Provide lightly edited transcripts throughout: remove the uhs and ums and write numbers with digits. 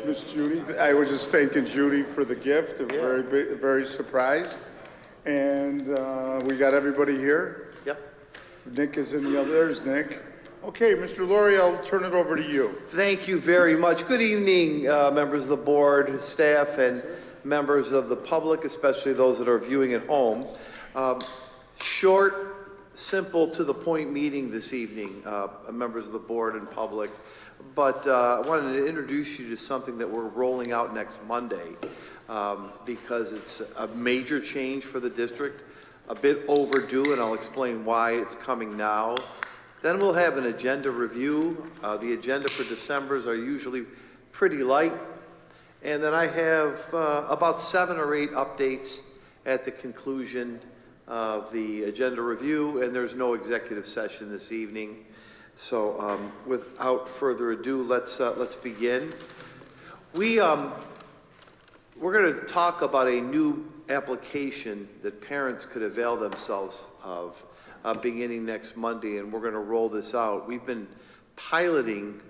Miss Judy. I was just thanking Judy for the gift. I'm very surprised. And we got everybody here. Yep. Nick is in the other. There's Nick. Okay, Mr. Laurie, I'll turn it over to you. Thank you very much. Good evening, members of the board, staff, and members of the public, especially those that are viewing at home. Short, simple, to the point meeting this evening, members of the board and public. But I wanted to introduce you to something that we're rolling out next Monday because it's a major change for the district, a bit overdue, and I'll explain why it's coming now. Then we'll have an agenda review. The agenda for December's are usually pretty light. And then I have about 7 or 8 updates at the conclusion of the agenda review, and there's no executive session this evening. So without further ado, let's begin. We're going to talk about a new application that parents could avail themselves of beginning next Monday, and we're going to roll this out. We've been piloting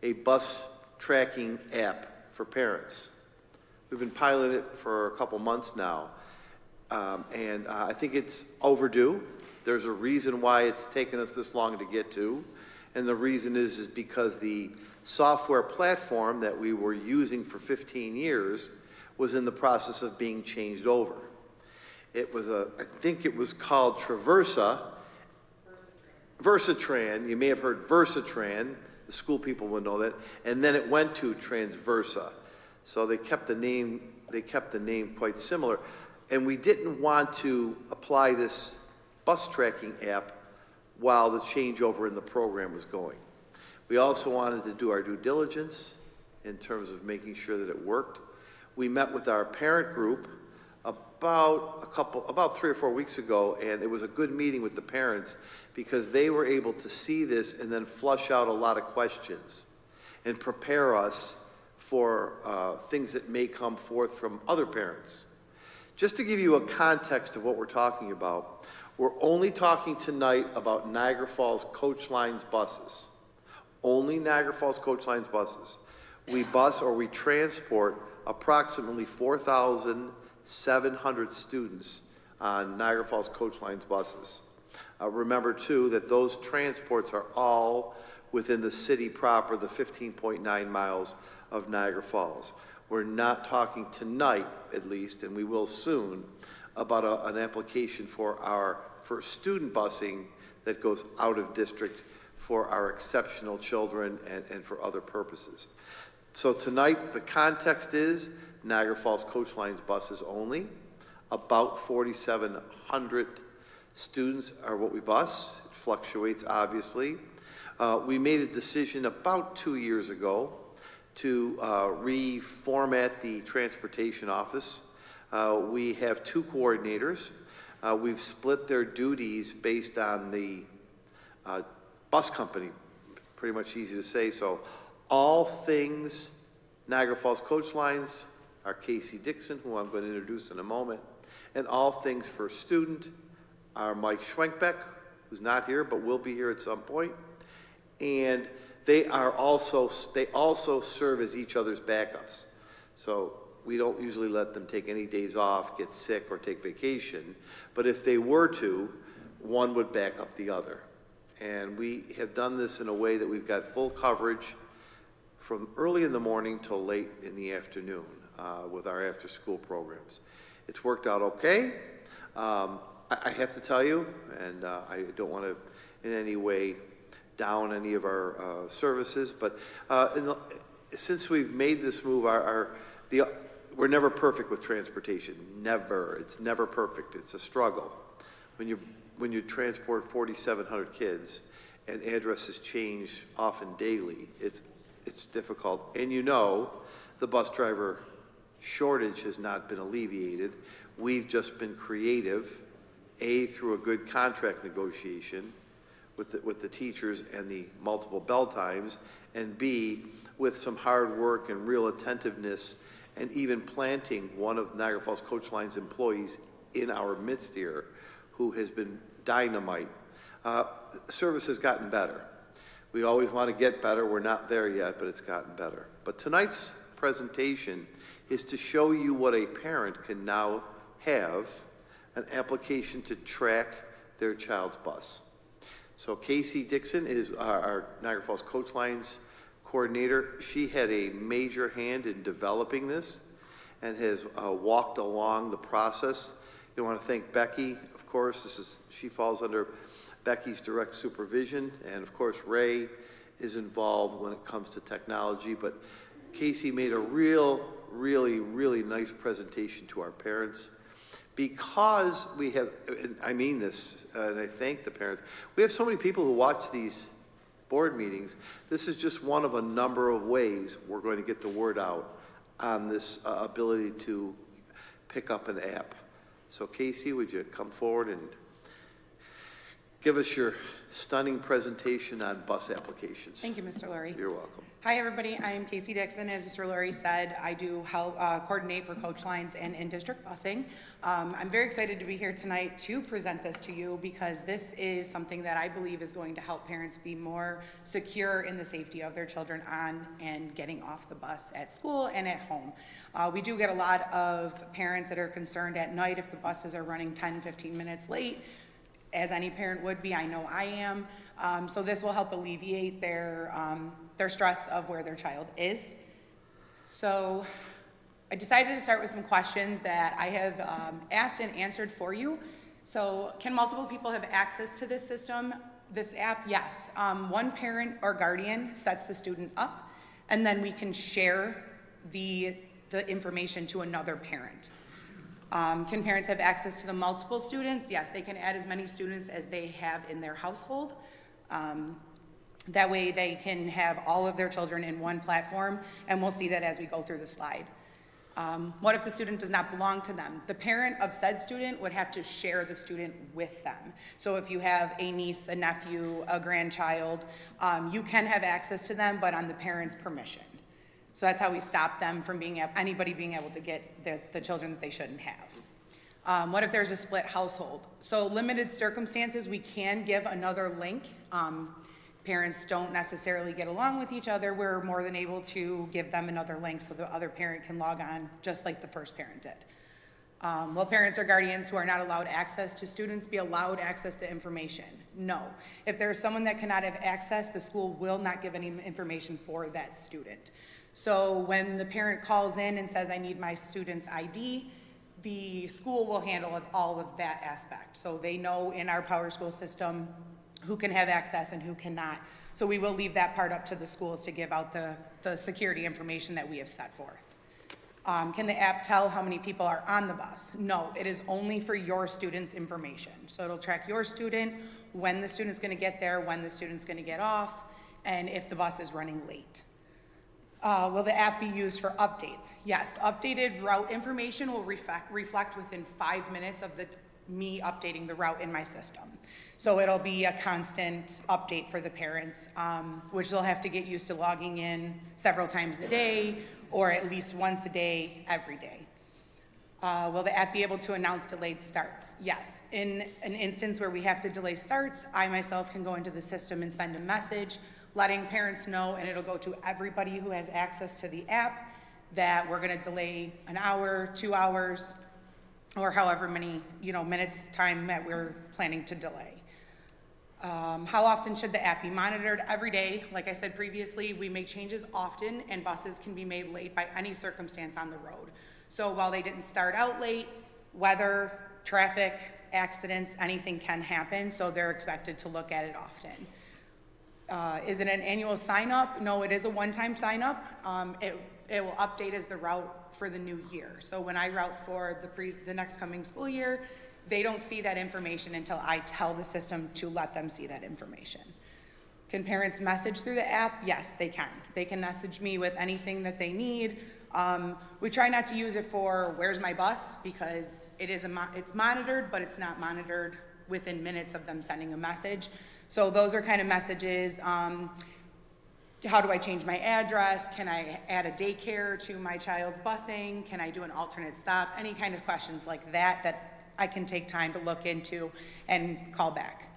a bus tracking app for parents. We've been piloting it for a couple months now, and I think it's overdue. There's a reason why it's taken us this long to get to, and the reason is because the software platform that we were using for 15 years was in the process of being changed over. It was I think it was called Versatran. You may have heard Versatran. The school people would know that. And then it went to Transversa. So they kept the name quite similar. And we didn't want to apply this bus tracking app while the changeover in the program was going. We also wanted to do our due diligence in terms of making sure that it worked. We met with our parent group about 3 or 4 weeks ago, and it was a good meeting with the parents because they were able to see this and then flush out a lot of questions and prepare us for things that may come forth from other parents. Just to give you a context of what we're talking about, we're only talking tonight about Niagara Falls Coach Lines buses. Only Niagara Falls Coach Lines buses. We bus or we transport approximately 4,700 students on Niagara Falls Coach Lines buses. Remember too that those transports are all within the city proper, the 15.9 miles of Niagara Falls. We're not talking tonight, at least, and we will soon, about an application for student busing that goes out of district for our exceptional children and for other purposes. So tonight, the context is Niagara Falls Coach Lines buses only. About 4,700 students are what we bus. It fluctuates, obviously. We made a decision about 2 years ago to reformat the transportation office. We have 2 coordinators. We've split their duties based on the bus company, pretty much easy to say. So all things Niagara Falls Coach Lines are Casey Dixon, who I'm going to introduce in a moment, and all things for student are Mike Schwenkbeck, who's not here but will be here at some point, and they also serve as each other's backups. So we don't usually let them take any days off, get sick, or take vacation, but if they were to, one would back up the other. And we have done this in a way that we've got full coverage from early in the morning till late in the afternoon with our after-school programs. It's worked out okay. I have to tell you, and I don't want to in any way down any of our services, but since we've made this move, we're never perfect with transportation. Never. It's never perfect. It's a struggle. When you transport 4,700 kids and addresses change often daily, it's difficult. And the bus driver shortage has not been alleviated. We've just been creative, A, through a good contract negotiation with the teachers and the multiple bell times, and B, with some hard work and real attentiveness, and even planting one of Niagara Falls Coach Lines employees in our midst here, who has been dynamite. Service has gotten better. We always want to get better. We're not there yet, but it's gotten better. But tonight's presentation is to show you what a parent can now have, an application to track their child's bus. So Casey Dixon is our Niagara Falls Coach Lines coordinator. She had a major hand in developing this and has walked along the process. I want to thank Becky, of course. She falls under Becky's direct supervision, and of course Ray is involved when it comes to technology. But Casey made a really nice presentation to our parents, because we have, and I mean this, and I thank the parents, we have so many people who watch these board meetings. This is just one of a number of ways we're going to get the word out on this ability to pick up an app. So Casey, would you come forward and give us your stunning presentation on bus applications? Thank you, Mr. Lurie. You're welcome. Hi, everybody. I am Casey Dixon. As Mr. Lurie said, I do help coordinate for Coach Lines and in-district busing. I'm very excited to be here tonight to present this to you, because this is something that I believe is going to help parents be more secure in the safety of their children on and getting off the bus at school and at home. We do get a lot of parents that are concerned at night if the buses are running 10, 15 minutes late, as any parent would be. I know I am. So this will help alleviate their stress of where their child is. So I decided to start with some questions that I have asked and answered for you. So can multiple people have access to this system, this app? Yes. One parent or guardian sets the student up, and then we can share the information to another parent. Can parents have access to the multiple students? Yes, they can add as many students as they have in their household. That way they can have all of their children in one platform, and we'll see that as we go through the slide. What if the student does not belong to them? The parent of said student would have to share the student with them. So if you have a niece, a nephew, a grandchild, you can have access to them, but on the parent's permission. So that's how we stop them from anybody being able to get the children that they shouldn't have. What if there's a split household? So limited circumstances, we can give another link. Parents don't necessarily get along with each other. We're more than able to give them another link so the other parent can log on just like the first parent did. Will parents or guardians who are not allowed access to students be allowed access to information? No. If there's someone that cannot have access, the school will not give any information for that student. So when the parent calls in and says, I need my student's ID, the school will handle all of that aspect. So they know in our Power School system who can have access and who cannot. So we will leave that part up to the schools to give out the security information that we have set forth. Can the app tell how many people are on the bus? No, it is only for your student's information. So it'll track your student, when the student's gonna get there, when the student's gonna get off, and if the bus is running late. Will the app be used for updates? Yes, updated route information will reflect within 5 minutes of me updating the route in my system. So it'll be a constant update for the parents, which they'll have to get used to logging in several times a day, or at least once a day, every day. Will the app be able to announce delayed starts? Yes. In an instance where we have to delay starts, I myself can go into the system and send a message letting parents know, and it'll go to everybody who has access to the app, that we're gonna delay an hour, 2 hours, or however many minutes time that we're planning to delay. How often should the app be monitored? Every day. Like I said previously, we make changes often, and buses can be made late by any circumstance on the road. So while they didn't start out late, weather, traffic, accidents, anything can happen, so they're expected to look at it often. Is it an annual sign up? No, it is a one-time sign up. It will update as the route for the new year. So when I route for the next coming school year, they don't see that information until I tell the system to let them see that information. Can parents message through the app? Yes, they can. They can message me with anything that they need. We try not to use it for where's my bus, because it's monitored, but it's not monitored within minutes of them sending a message. So those are kind of messages. How do I change my address? Can I add a daycare to my child's busing? Can I do an alternate stop? Any kind of questions like that I can take time to look into and call back.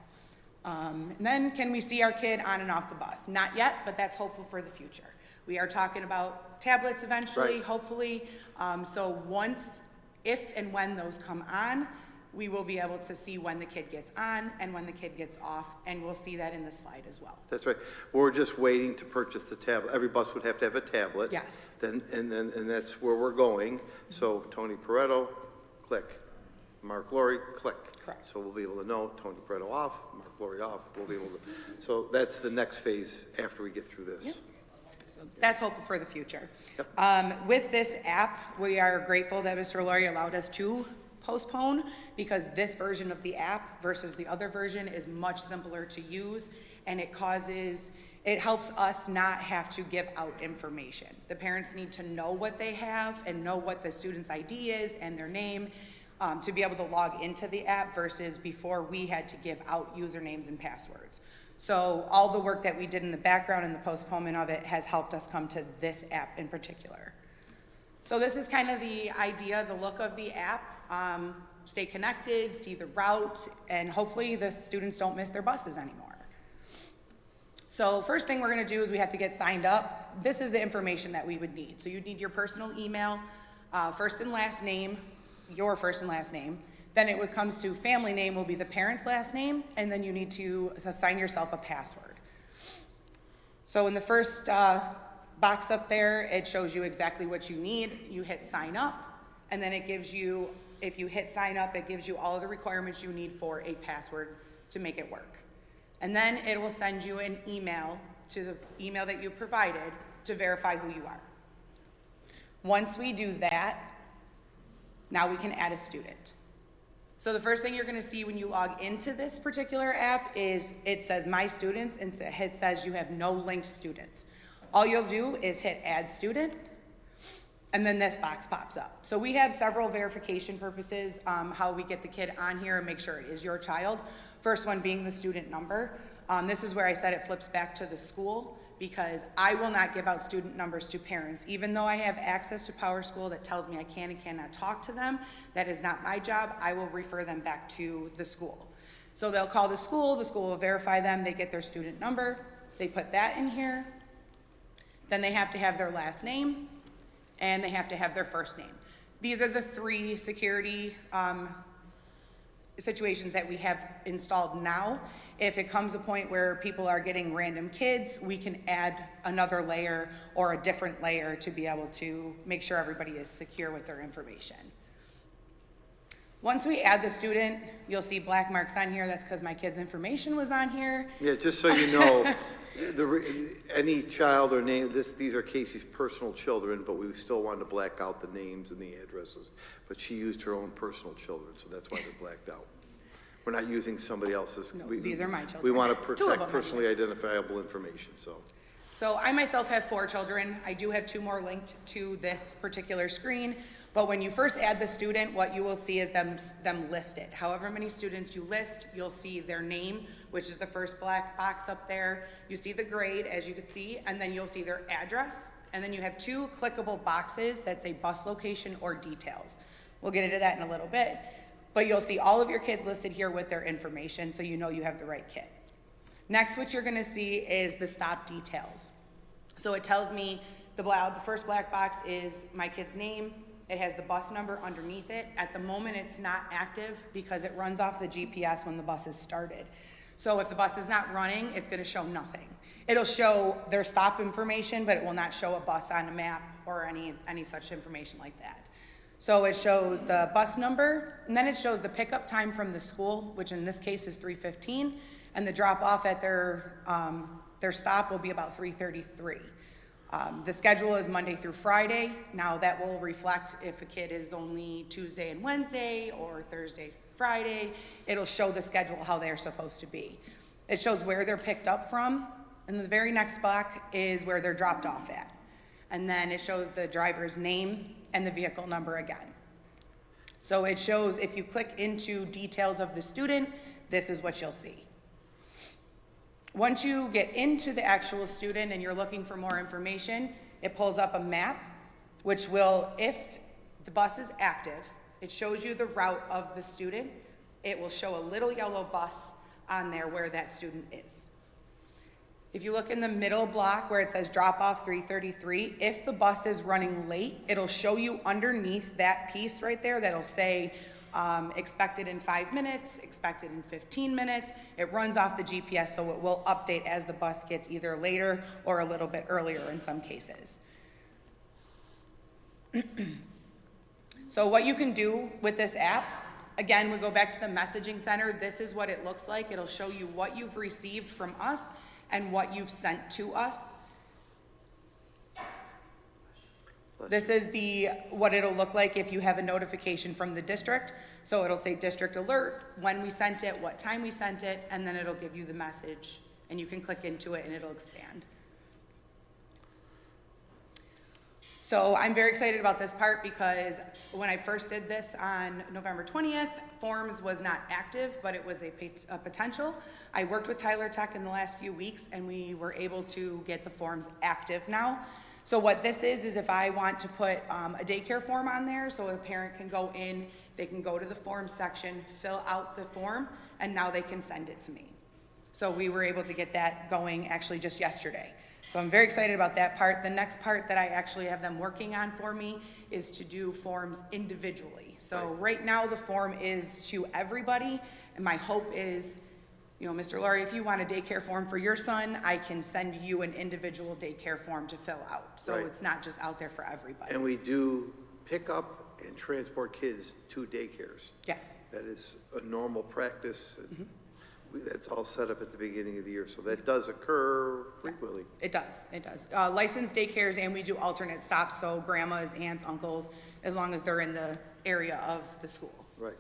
And then can we see our kid on and off the bus? Not yet, but that's hopeful for the future. We are talking about tablets eventually, Right. hopefully. So once, if and when those come on, we will be able to see when the kid gets on and when the kid gets off, and we'll see that in the slide as well. That's right. We're just waiting to purchase the tablet. Every bus would have to have a tablet. Yes. And that's where we're going. So Tony Pareto, click. Mark Laurie, click. Correct. So we'll be able to know Tony Pareto off, Mark Laurie off. We'll be able to. So that's the next phase after we get through this. So that's hope for the future. Yep. With this app, we are grateful that Mr. Laurie allowed us to postpone, because this version of the app versus the other version is much simpler to use, and it helps us not have to give out information. The parents need to know what they have and know what the student's ID is and their name, to be able to log into the app, versus before we had to give out usernames and passwords. So all the work that we did in the background and the postponement of it has helped us come to this app in particular. So this is kind of the idea, the look of the app. Stay connected, see the route, and hopefully the students don't miss their buses anymore. So first thing we're gonna do is we have to get signed up. This is the information that we would need. So you'd need your personal email, first and last name, your first and last name. Then it comes to family name will be the parent's last name, and then you need to assign yourself a password. So in the first box up there, it shows you exactly what you need. You hit sign up, and then it gives you, if you hit sign up, it gives you all of the requirements you need for a password to make it work. And then it will send you an email to the email that you provided to verify who you are. Once we do that, now we can add a student. So the first thing you're gonna see when you log into this particular app is it says My Students, and it says you have no linked students. All you'll do is hit Add Student, and then this box pops up. So we have several verification purposes, how we get the kid on here and make sure it is your child. First one being the student number. This is where I said it flips back to the school, because I will not give out student numbers to parents. Even though I have access to PowerSchool that tells me I can and cannot talk to them, that is not my job. I will refer them back to the school. So they'll call the school will verify them, they get their student number, they put that in here. Then they have to have their last name, and they have to have their first name. These are the three security situations that we have installed now. If it comes a point where people are getting random kids, we can add another layer or a different layer to be able to make sure everybody is secure with their information. Once we add the student, you'll see black marks on here. That's because my kid's information was on here. Yeah, just so you know, any child or name, these are Casey's personal children, but we still wanted to black out the names and the addresses. But she used her own personal children, so that's why they're blacked out. We're not using somebody else's. No, these are my children. We want to Two of protect them, personally identifiable information, so. So I myself have 4 children. I do have 2 more linked to this particular screen, but when you first add the student, what you will see is them listed. However many students you list, you'll see their name, which is the first black box up there. You see the grade, as you can see, and then you'll see their address, and then you have 2 clickable boxes that say bus location or details. We'll get into that in a little bit, but you'll see all of your kids listed here with their information, so you know you have the right kid. Next, what you're gonna see is the stop details. So it tells me the first black box is my kid's name. It has the bus number underneath it. At the moment, it's not active because it runs off the GPS when the bus is started. So if the bus is not running, it's gonna show nothing. It'll show their stop information, but it will not show a bus on a map or any such information like that. So it shows the bus number, and then it shows the pickup time from the school, which in this case is 3:15, and the drop off at their stop will be about 3:33. The schedule is Monday through Friday. Now that will reflect if a kid is only Tuesday and Wednesday or Thursday, Friday. It'll show the schedule how they're supposed to be. It shows where they're picked up from, and the very next block is where they're dropped off at. And then it shows the driver's name and the vehicle number again. So it shows, if you click into details of the student, this is what you'll see. Once you get into the actual student and you're looking for more information, it pulls up a map, which will, if the bus is active, it shows you the route of the student. It will show a little yellow bus on there where that student is. If you look in the middle block where it says drop off 3:33, if the bus is running late, it'll show you underneath that piece right there that'll say expected in 5 minutes, expected in 15 minutes. It runs off the GPS, so it will update as the bus gets either later or a little bit earlier in some cases. So what you can do with this app, again, we go back to the messaging center. This is what it looks like. It'll show you what you've received from us and what you've sent to us. This is what it'll look like if you have a notification from the district. So it'll say district alert, when we sent it, what time we sent it, and then it'll give you the message, and you can click into it and it'll expand. So I'm very excited about this part because when I first did this on November 20th, Forms was not active, but it was a potential. I worked with Tyler Tech in the last few weeks and we were able to get the Forms active now. So what this is if I want to put a daycare form on there so a parent can go in, they can go to the Forms section, fill out the form, and now they can send it to me. So we were able to get that going actually just yesterday. So I'm very excited about that part. The next part that I actually have them working on for me is to do forms individually. So right now the form is to everybody, and my hope is, you know, Mr. Laurie, if you want a daycare form for your son, I can send you an individual daycare form to fill out. So it's not just out there for everybody. And we do pick up and transport kids to daycares. Yes. That is a normal practice. And that's all set up at the beginning of the year, so that does occur frequently. It does, it does. Licensed daycares, and we do alternate stops, so grandmas, aunts, uncles, as long as they're in the area of the school. Right.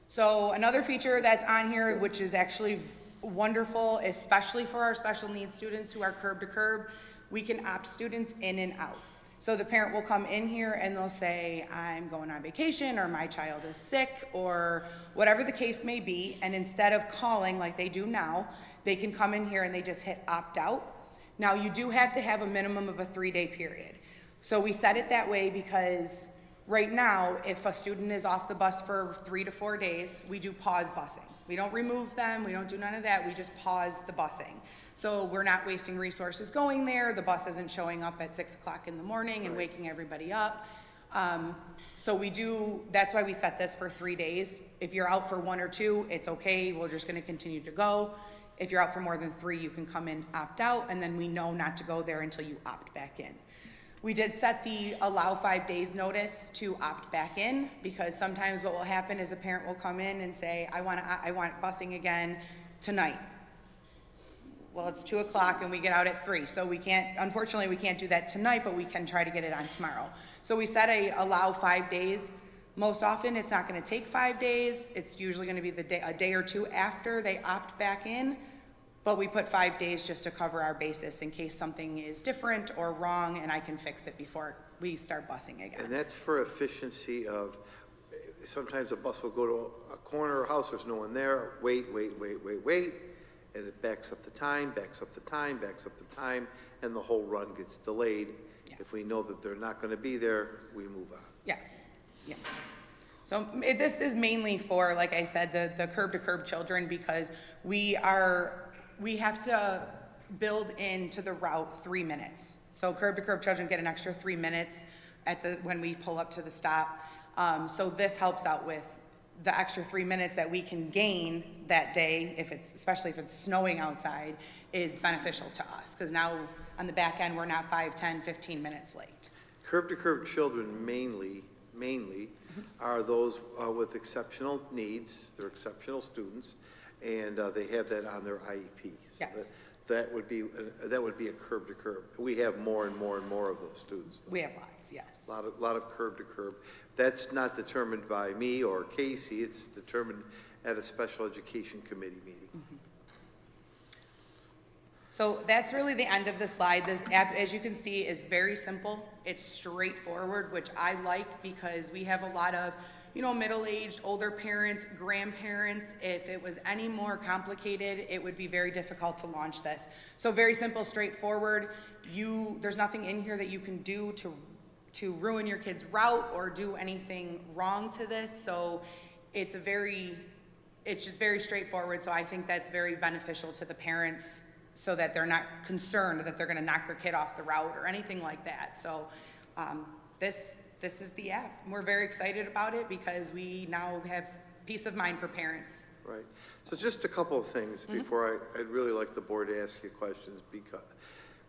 So another feature that's on here, which is actually wonderful, especially for our special needs students who are curb to curb, we can opt students in and out. So the parent will come in here and they'll say, I'm going on vacation, or my child is sick, or whatever the case may be, and instead of calling like they do now, they can come in here and they just hit opt out. Now you do have to have a minimum of a 3-day period. So we set it that way because right now, if a student is off the bus for 3 to 4 days, we do pause busing. We don't remove them, we don't do none of that, we just pause the busing. So we're not wasting resources going there, the bus isn't showing up at 6 o'clock in the morning and waking everybody up. So that's why we set this for 3 days. If you're out for 1 or 2, it's okay, we're just gonna continue to go. If you're out for more than 3, you can come in, opt out, and then we know not to go there until you opt back in. We did set the allow 5 days notice to opt back in, because sometimes what will happen is a parent will come in and say, I want busing again tonight. Well, it's 2 o'clock and we get out at 3, so unfortunately we can't do that tonight, but we can try to get it on tomorrow. So we set a allow 5 days. Most often it's not gonna take 5 days, it's usually gonna be a day or 2 after they opt back in, but we put 5 days just to cover our basis in case something is different or wrong and I can fix it before we start busing again. And that's for efficiency of, sometimes a bus will go to a corner or house, there's no one there, wait, and it backs up the time, and the whole run gets delayed. Yes. If we know that they're not gonna be there, we move on. Yes, yes. So this is mainly for, like I said, the curb-to-curb children, because we have to build into the route 3 minutes. So curb-to-curb children get an extra 3 minutes when we pull up to the stop. So this helps out with the extra 3 minutes that we can gain that day, especially if it's snowing outside, is beneficial to us, because now on the back end, we're not 5, 10, 15 minutes late. Curb-to-curb children mainly are those with exceptional needs. They're exceptional students, and they have that on their IEP. So Yes. that would be a curb-to-curb. We have more and more of those students. We have lots, yes. A lot of curb-to-curb. That's not determined by me or Casey. It's determined at a special education committee meeting. Mm-hmm. So that's really the end of the slide. This app, as you can see, is very simple. It's straightforward, which I like, because we have a lot of, middle-aged, older parents, grandparents. If it was any more complicated, it would be very difficult to launch this. So very simple, straightforward. There's nothing in here that you can do to ruin your kid's route or do anything wrong to this. So it's a very it's just very straightforward, so I think that's very beneficial to the parents so that they're not concerned that they're gonna knock their kid off the route or anything like that. So, this is the app. We're very excited about it because we now have peace of mind for parents. Right. So just a couple of things before I'd really like the board to ask you questions, because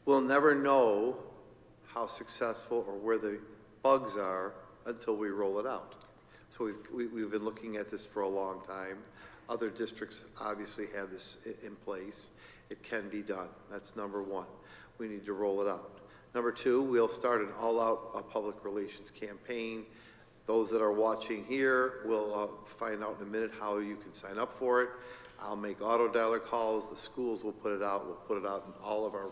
we'll never know how successful or where the bugs are until we roll it out. So we've been looking at this for a long time. Other districts obviously have this in place. It can be done. That's number one. We need to roll it out. Number two, we'll start an all-out public relations campaign. Those that are watching here will find out in a minute how you can sign up for it. I'll make auto dialer calls. The schools will put it out. We'll put it out in all of our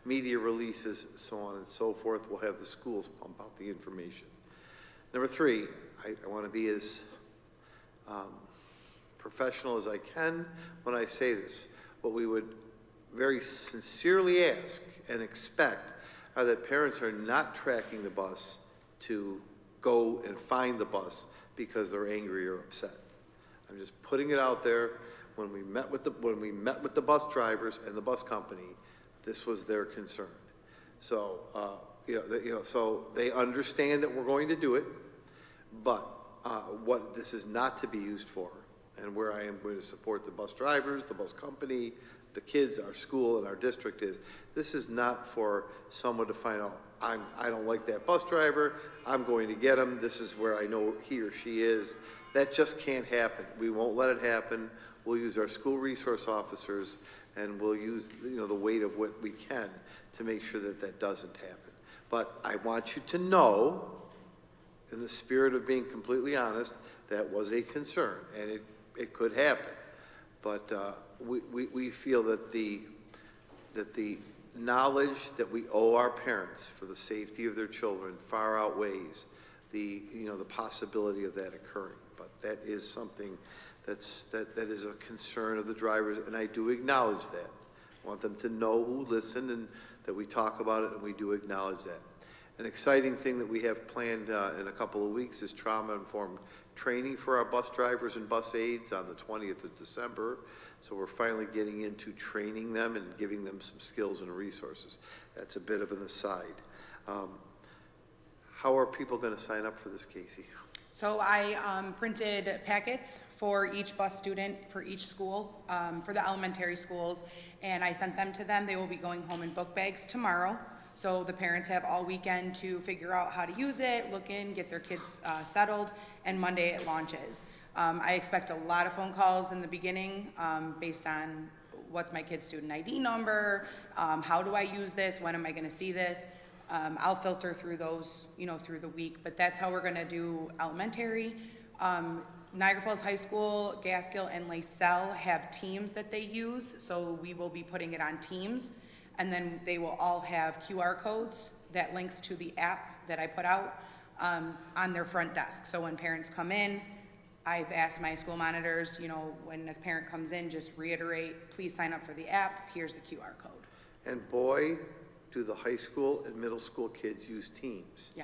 media releases, so on and so forth. We'll have the schools pump out the information. Number three, I want to be as professional as I can when I say this. What we would very sincerely ask and expect are that parents are not tracking the bus to go and find the bus because they're angry or upset. I'm just putting it out there. When we met with the bus drivers and the bus company, this was their concern. So so they understand that we're going to do it, but what this is not to be used for, and where I am going to support the bus drivers, the bus company, the kids, our school, and our district is, this is not for someone to find out, I don't like that bus driver, I'm going to get him, this is where I know he or she is. That just can't happen. We won't let it happen. We'll use our school resource officers, and we'll use the weight of what we can to make sure that that doesn't happen. But I want you to know, in the spirit of being completely honest, that was a concern, and it could happen. But we feel that the knowledge that we owe our parents for the safety of their children far outweighs the possibility of that occurring. But that is something that is a concern of the drivers, and I do acknowledge that. I want them to know who listen and that we talk about it, and we do acknowledge that. An exciting thing that we have planned in a couple of weeks is trauma-informed training for our bus drivers and bus aides on the 20th of December. So we're finally getting into training them and giving them some skills and resources. That's a bit of an aside. How are people going to sign up for this, Casey? So I printed packets for each bus student, for each school, for the elementary schools, and I sent them to them. They will be going home in book bags tomorrow. So the parents have all weekend to figure out how to use it, look in, get their kids settled, and Monday it launches. I expect a lot of phone calls in the beginning based on what's my kid's student ID number, how do I use this, when am I gonna see this? I'll filter through those, through the week, but that's how we're gonna do elementary. Niagara Falls High School, Gaskill, and Lacelle have teams that they use, so we will be putting it on Teams, and then they will all have QR codes that links to the app that I put out on their front desk. So when parents come in, I've asked my school monitors, when a parent comes in, just reiterate, please sign up for the app, here's the QR code. And boy, do the high school and middle school kids use Teams. Yeah.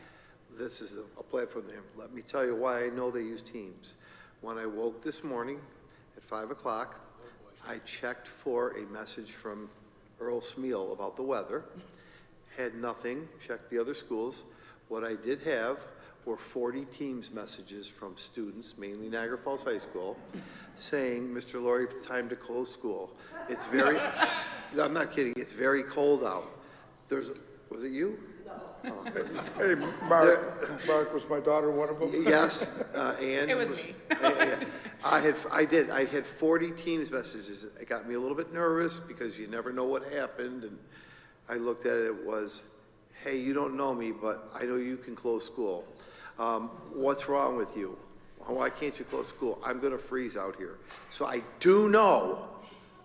This is a platform there. Let me tell you why I know they use Teams. When I woke this morning at 5 o'clock, I checked for a message from Earl Smeal about the weather. Had nothing, checked the other schools. What I did have were 40 Teams messages from students, mainly Niagara Falls High School, saying, Mr. Laurie, it's time to close school. It's very, I'm not kidding, it's very cold out. Was it you? No. Oh. Hey, Mark, was my daughter one of them? Yes, and It was me. I had 40 Teams messages. It got me a little bit nervous because you never know what happened. And I looked at it, it was, hey, you don't know me, but I know you can close school. What's wrong with you? Why can't you close school? I'm going to freeze out here. So I do know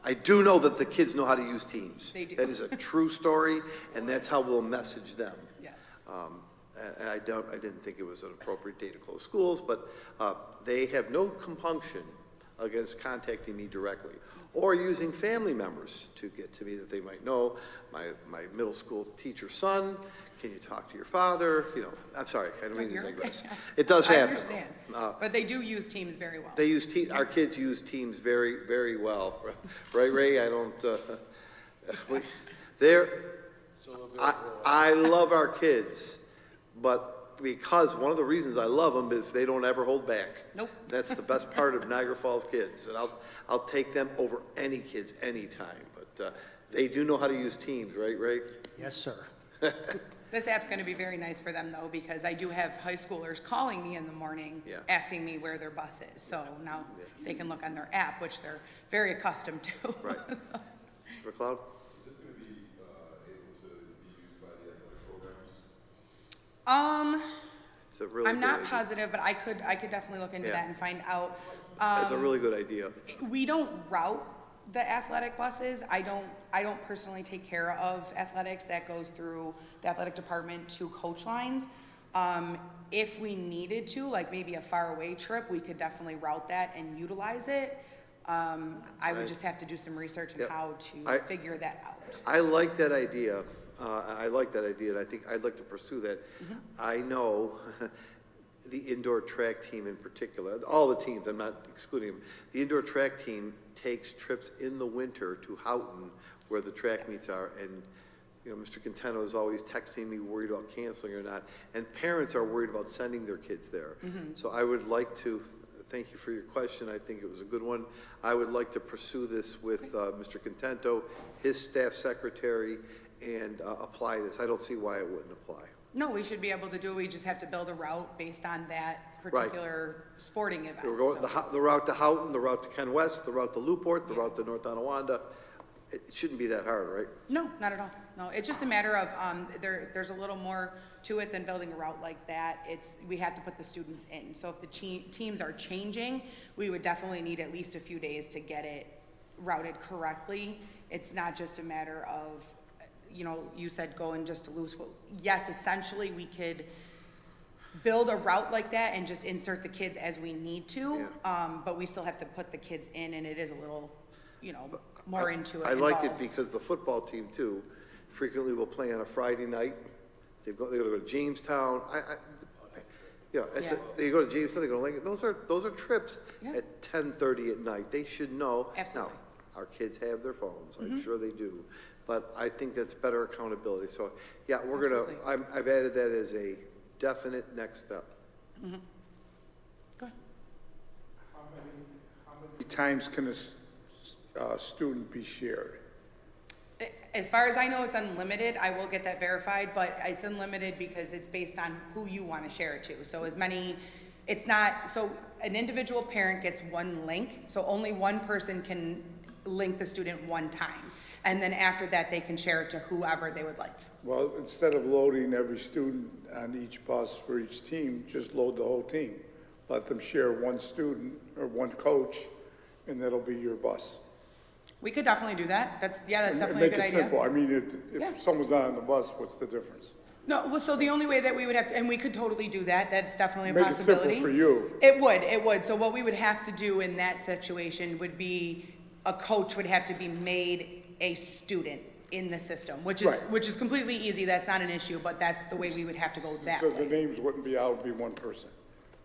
that the kids know how to use Teams. They do. That is a true story, and that's how we'll message them. Yes. And I didn't think it was an appropriate day to close schools, but they have no compunction against contacting me directly, or using family members to get to me that they might know. My middle school teacher's son, can you talk to your father? You know, I'm sorry, I don't mean to digress. It does I happen. understand, but they do use Teams very well. They use our kids use Teams very, very well. Right, Ray? I don't, I love our kids, but because one of the reasons I love them is they don't ever hold back. Nope. That's the best part of Niagara Falls kids, and I'll take them over any kids anytime. But they do know how to use Teams, right, Ray? Yes, sir. This app's going to be very nice for them, though, because I do have high schoolers calling me in the morning, Yeah. asking me where their bus is. So now they can look on their app, which they're very accustomed to. Right. Mr. McLeod? Is this going to be able to be used by the athletic programs? It's a really I'm good not idea. positive, but I could definitely look into Yeah. that and find out. That's a really good idea. We don't route the athletic buses. I don't personally take care of athletics. That goes through the athletic department to coach lines. If we needed to, like maybe a faraway trip, we could definitely route that and utilize it. I would just have to do some research on Yep. how to figure that out. I like that idea. I like that idea, and I think I'd like to pursue that. Mm-hmm. I know the indoor track team in particular, all the teams, I'm not excluding them. The indoor track team takes trips in the winter to Houghton, where the track meets are, and you know, Mr. Contento is always texting me, worried about canceling or not, and parents are worried about sending their kids there. So I would like to, thank you for your question, I think it was a good one. I would like to pursue this with Mr. Contento, his staff secretary, and apply this. I don't see why it wouldn't apply. No, we should be able to do it. We just have to build a route based on that particular sporting event. We're going, so. the route to Houghton, the route to Ken West, the route to Newport, the route to North Tonawanda. It shouldn't be that hard, right? No, not at all. No, it's just a matter of, there's a little more to it than building a route like that. We have to put the students in. So if the teams are changing, we would definitely need at least a few days to get it routed correctly. It's not just a matter of, you know, you said going just to lose. Well, yes, essentially we could build a route like that and just insert the kids as we need to. But we still have to put the kids in, and it is a little, you know, more into it. I like it involved. because the football team too frequently will play on a Friday night. They go to Jamestown. They go to Jamestown, they go to Lincoln. Those are trips Yeah. at 10:30 at night. They should know. Absolutely. Now, our kids have their phones. I'm sure they do. But I think that's better accountability. So, yeah, Absolutely. I've added that as a definite next step. Go ahead. How many times can a student be shared? As far as I know, it's unlimited. I will get that verified, but it's unlimited because it's based on who you want to share it to. So so an individual parent gets one link, so only one person can link the student one time. And then after that, they can share it to whoever they would like. Well, instead of loading every student on each bus for each team, just load the whole team. Let them share one student or one coach, and that'll be your bus. We could definitely do that. That's definitely a Make good it idea. simple. I mean, if Yeah. someone's not on the bus, what's the difference? No, well, so the only way that we would have to, and we could totally do that, that's definitely a Make it simple possibility. for you. It would. So what we would have to do in that situation would be, a coach would have to be made a student in the system, which Right. is completely easy, that's not an issue, but that's the way we would have to go that So the way. names wouldn't be out, it would be one person.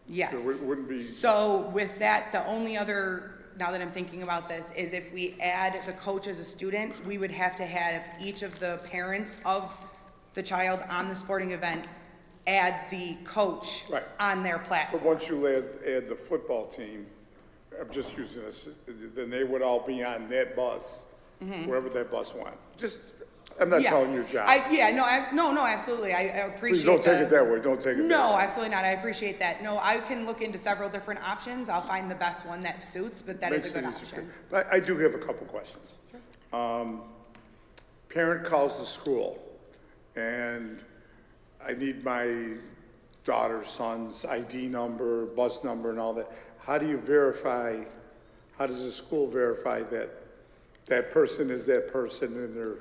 Yes. There wouldn't be, So with that, the only other, now that I'm thinking about this, is if we add the coach as a student, we would have to have each of the parents of the child on the sporting event add the coach Right. on their but platform. once you add the football team, I'm just using this, then they would all be on that bus, wherever that bus went. I'm not Yeah. telling your job. No, absolutely, I appreciate Please don't take the- it that way, don't take it that way. No, absolutely not, I appreciate that. No, I can look into several different options, I'll find the best one that suits, but that is Makes a good it easier for option. you. But I do have a couple questions. Parent calls the school, and I need my daughter's son's ID number, bus number, and all that. How do you verify, how does the school verify that that person is that person and they're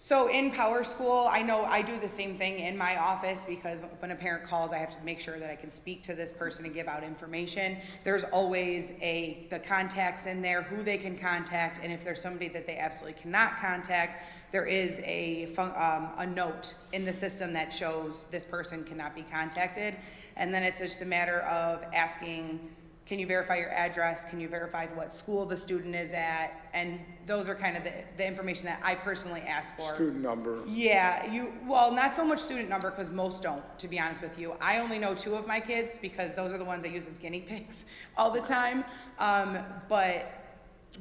So in Power School, I know I do the same thing in my office because when a parent calls, I have to make sure that I can speak to this person and give out information. There's always the contacts in there, who they can contact, and if there's somebody that they absolutely cannot contact, there is a note in the system that shows this person cannot be contacted. And then it's just a matter of asking, can you verify your address? Can you verify what school the student is at? And those are kind of the information that I personally ask for. Student number. Yeah, well, not so much student number because most don't, to be honest with you. I only know 2 of my kids because those are the ones I use as guinea pigs all the time. But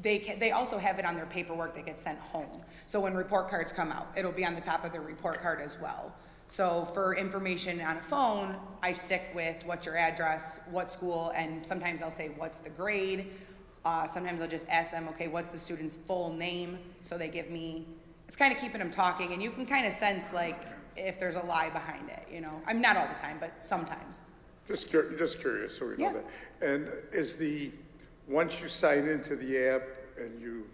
they also have it on their paperwork that gets sent home. So when report cards come out, it'll be on the top of their report card as well. So for information on a phone, I stick with what's your address, what school, and sometimes I'll say, what's the grade? Sometimes I'll just ask them, okay, what's the student's full name? So they give me, it's kind of keeping them talking, and you can kind of sense like if there's a lie behind it, you know? I'm not all the time, but sometimes. Just curious, so we know Yeah. that. And once you sign into the app and you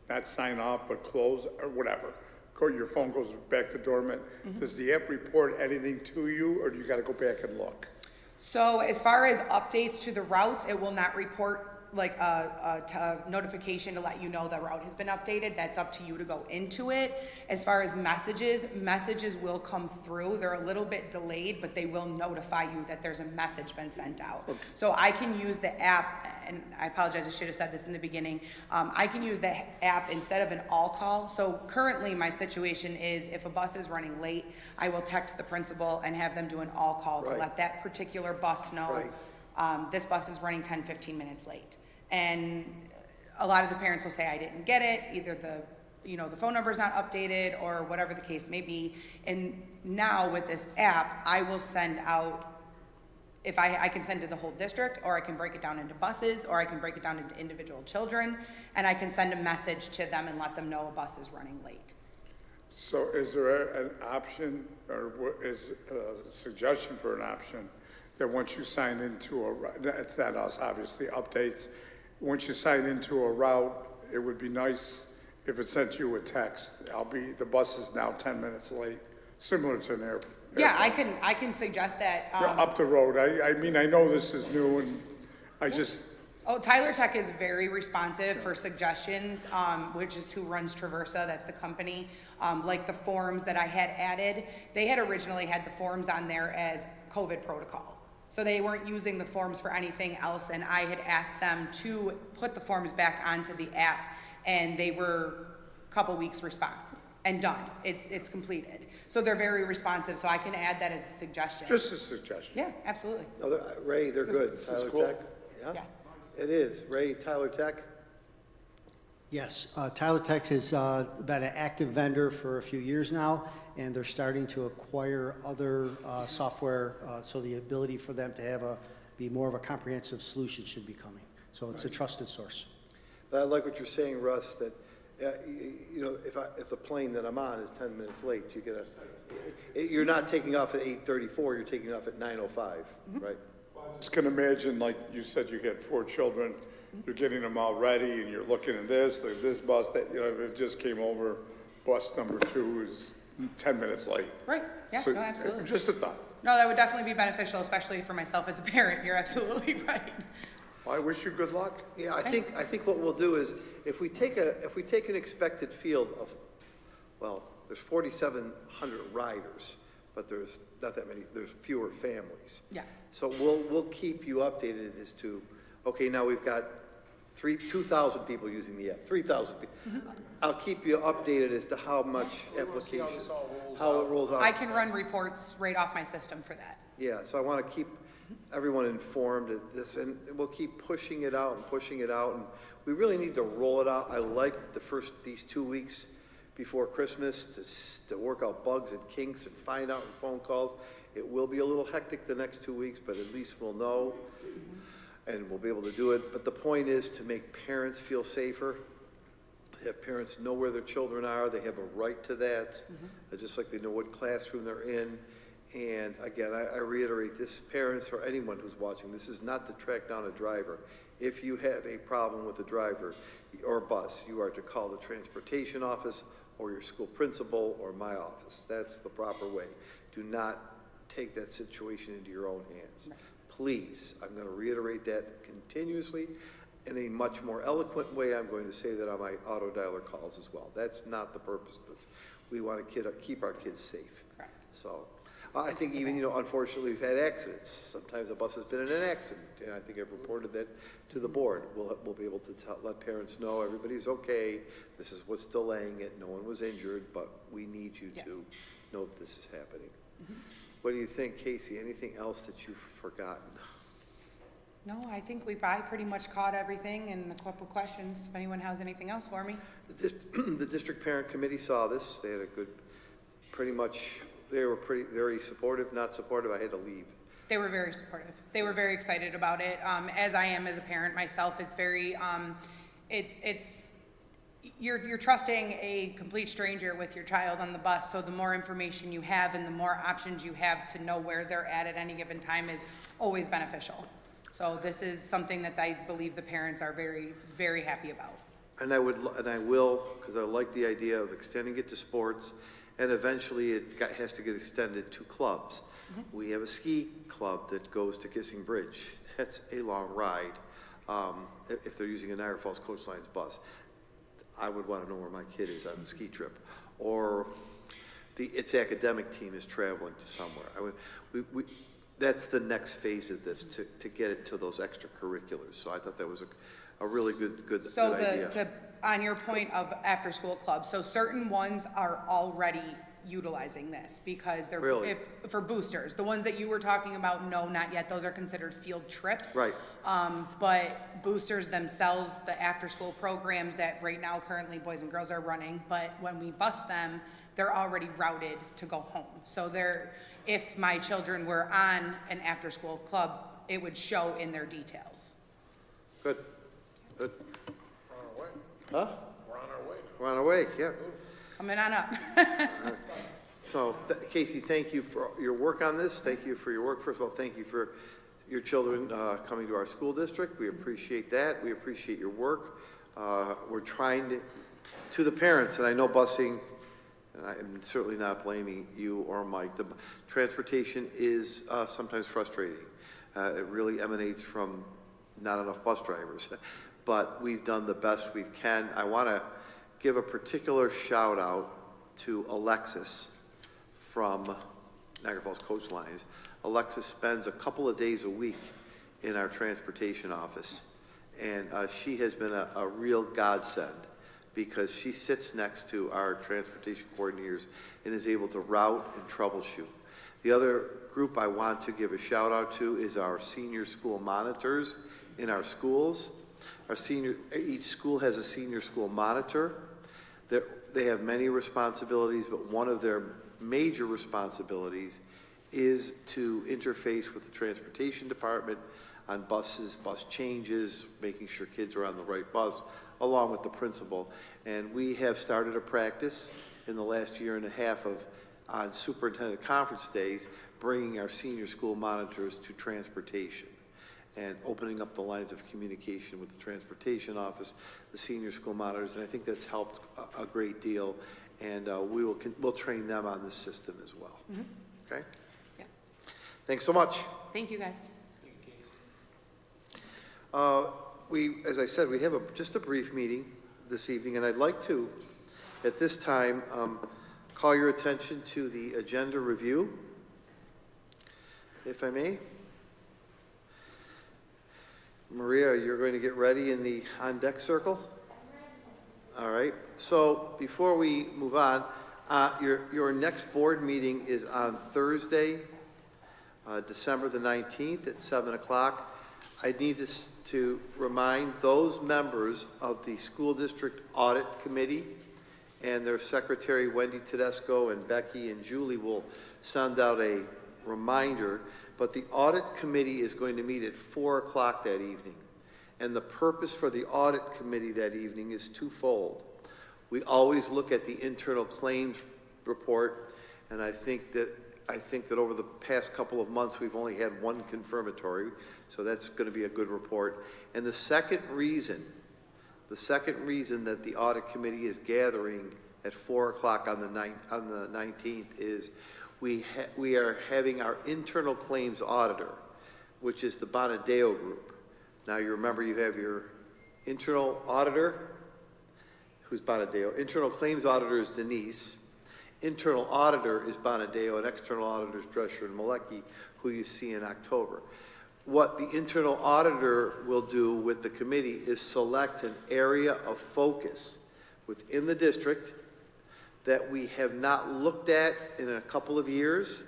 not sign off, but close or whatever, your phone goes back to dormant, does the app report anything to you, or do you gotta go back and look? So as far as updates to the routes, it will not report like a notification to let you know the route has been updated. That's up to you to go into it. As far as messages will come through. They're a little bit delayed, but they will notify you that there's a message been sent out. Okay. So I can use the app, and I apologize, I should have said this in the beginning. I can use the app instead of an all call. So currently my situation is if a bus is running late, I will text the principal and have them do an all call to let that particular bus know this bus is running 10, 15 minutes late. And a lot of the parents will say, I didn't get it, either the phone number is not updated or whatever the case may be. And now with this app, I will send out, if I can send to the whole district, or I can break it down into buses, or I can break it down into individual children, and I can send a message to them and let them know a bus is running late. So is there an option, or is a suggestion for an option, that once you sign into it's not us, obviously, updates, once you sign into a route, it would be nice if it sent you a text, the bus is now 10 minutes late, similar to an airport. Yeah, I can suggest that. Up the road, I mean, I know this is new, and I just... Oh, Tyler Tech is very responsive for suggestions, which is who runs Traversa, that's the company. Like the forms that I had added, they had originally had the forms on there as COVID protocol. So they weren't using the forms for anything else, and I had asked them to put the forms back onto the app, and they were a couple weeks response and done. It's completed. So they're very responsive, so I can add that as a suggestion. Just a suggestion. Yeah, absolutely. No, Ray, they're good. This is Tyler cool. Tech? Yeah. It is. Ray, Tyler Tech? Yes, Tyler Tech has been an active vendor for a few years now, and they're starting to acquire other software, so the ability for them to be more of a comprehensive solution should be coming. So it's a trusted source. But I like what you're saying, Russ, that if the plane that I'm on is 10 minutes late, you're not taking off at 8:34, you're taking off at 9:05, right? I just can imagine, like you said, you had 4 children, you're getting them all ready, and you're looking at this bus that, if it just came over, bus number 2 is 10 minutes late. Right, yeah, So, no, absolutely. Just a thought. No, that would definitely be beneficial, especially for myself as a parent. You're absolutely right. Well, I wish you good luck. Yeah, I think what we'll do is, if we take an expected field of, well, there's 4,700 riders, but there's not that many, there's fewer families. Yes. So we'll keep you updated as to, okay, now we've got 2,000 people using the app, 3,000 people. I'll keep you updated as to how much application, how it rolls out. I can run reports right off my system for that. Yeah, so I want to keep everyone informed of this, and we'll keep pushing it out, and we really need to roll it out. I like these 2 weeks before Christmas to work out bugs and kinks and find out in phone calls. It will be a little hectic the next 2 weeks, but at least we'll know, and we'll be able to do it. But the point is to make parents feel safer. Have parents know where their children are. They have a right to that, just like they know what classroom they're in. And again, I reiterate this, parents or anyone who's watching, this is not to track down a driver. If you have a problem with a driver or bus, you are to call the transportation office or your school principal, or my office. That's the proper way. Do not take that situation into your own hands. Please, I'm going to reiterate that continuously. In a much more eloquent way, I'm going to say that on my auto dialer calls as well. That's not the purpose of this. We want to keep our kids safe. Correct. So I think even, unfortunately, we've had accidents. Sometimes a bus has been in an accident, and I think I've reported that to the board. We'll be able to let parents know everybody's okay. This is what's delaying it. No one was injured, but we need you to know that this is happening. What do you think, Casey? Anything else that you've forgotten? No, I think I pretty much caught everything and a couple questions. If anyone has anything else for me. The district parent committee saw this. They had a good, they were very supportive, not supportive. I had to leave. They were very supportive. They were very excited about it. As I am as a parent myself, it's very, you're trusting a complete stranger with your child on the bus. So the more information you have and the more options you have to know where they're at any given time is always beneficial. So this is something that I believe the parents are very, very happy about. And I will, because I like the idea of extending it to sports, and eventually has to get extended to clubs. We have a ski club that goes to Kissing Bridge. That's a long ride. If they're using a Niagara Falls Coach Lines bus, I would want to know where my kid is on the ski trip. Or its academic team is traveling to somewhere. That's the next phase of this, to get it to those extracurriculars. So I thought that was a really good idea. On your point of after-school clubs, so certain ones are already utilizing this because they're, Really? for boosters. The ones that you were talking about, no, not yet. Those are considered field trips. Right. But boosters themselves, the after-school programs that right now currently boys and girls are running, but when we bus them, they're already routed to go home. So if my children were on an after-school club, it would show in their details. Good. We're on our way. Huh? We're on our way now. We're on our way, yeah. Coming on up. So, Casey, thank you for your work on this. Thank you for your work. First of all, thank you for your children coming to our school district. We appreciate that. We appreciate your work. We're trying to the parents, and I know busing, and I'm certainly not blaming you or Mike, the transportation is sometimes frustrating. It really emanates from not enough bus drivers. But we've done the best we can. I want to give a particular shout out to Alexis from Niagara Falls Coach Lines. Alexis spends a couple of days a week in our transportation office, and she has been a real godsend because she sits next to our transportation coordinators and is able to route and troubleshoot. The other group I want to give a shout out to is our senior school monitors in our schools. Each school has a senior school monitor. They have many responsibilities, but one of their major responsibilities is to interface with the transportation department on buses, bus changes, making sure kids are on the right bus, along with the principal. And we have started a practice in the last year and a half on superintendent conference days, bringing our senior school monitors to transportation and opening up the lines of communication with the transportation office, the senior school monitors, and I think that's helped a great deal. And we'll train them on this system as well. Okay? Yeah. Thanks so much. Thank you, guys. As I said, we have just a brief meeting this evening, and I'd like to, at this time, call your attention to the agenda review, if I may. Maria, you're going to get ready in the on-deck circle? All right. So before we move on, your next board meeting is on Thursday, December the 19th at 7 o'clock. I need to remind those members of the School District Audit Committee and their secretary, Wendy Tedesco, and Becky and Julie will send out a reminder, but the Audit Committee is going to meet at 4 o'clock that evening. And the purpose for the Audit Committee that evening is twofold. We always look at the internal claims report, and I think that over the past couple of months, we've only had one confirmatory, so that's going to be a good report. And the second reason that the Audit Committee is gathering at 4 o'clock on the 19th is we are having our internal claims auditor, which is the Bonadeo Group. Now, you remember you have your internal auditor, who's Bonadeo. Internal claims auditor is Denise. Internal auditor is Bonadeo, and external auditor is Drescher and Malecki, who you see in October. What the internal auditor will do with the committee is select an area of focus within the district that we have not looked at in a couple of years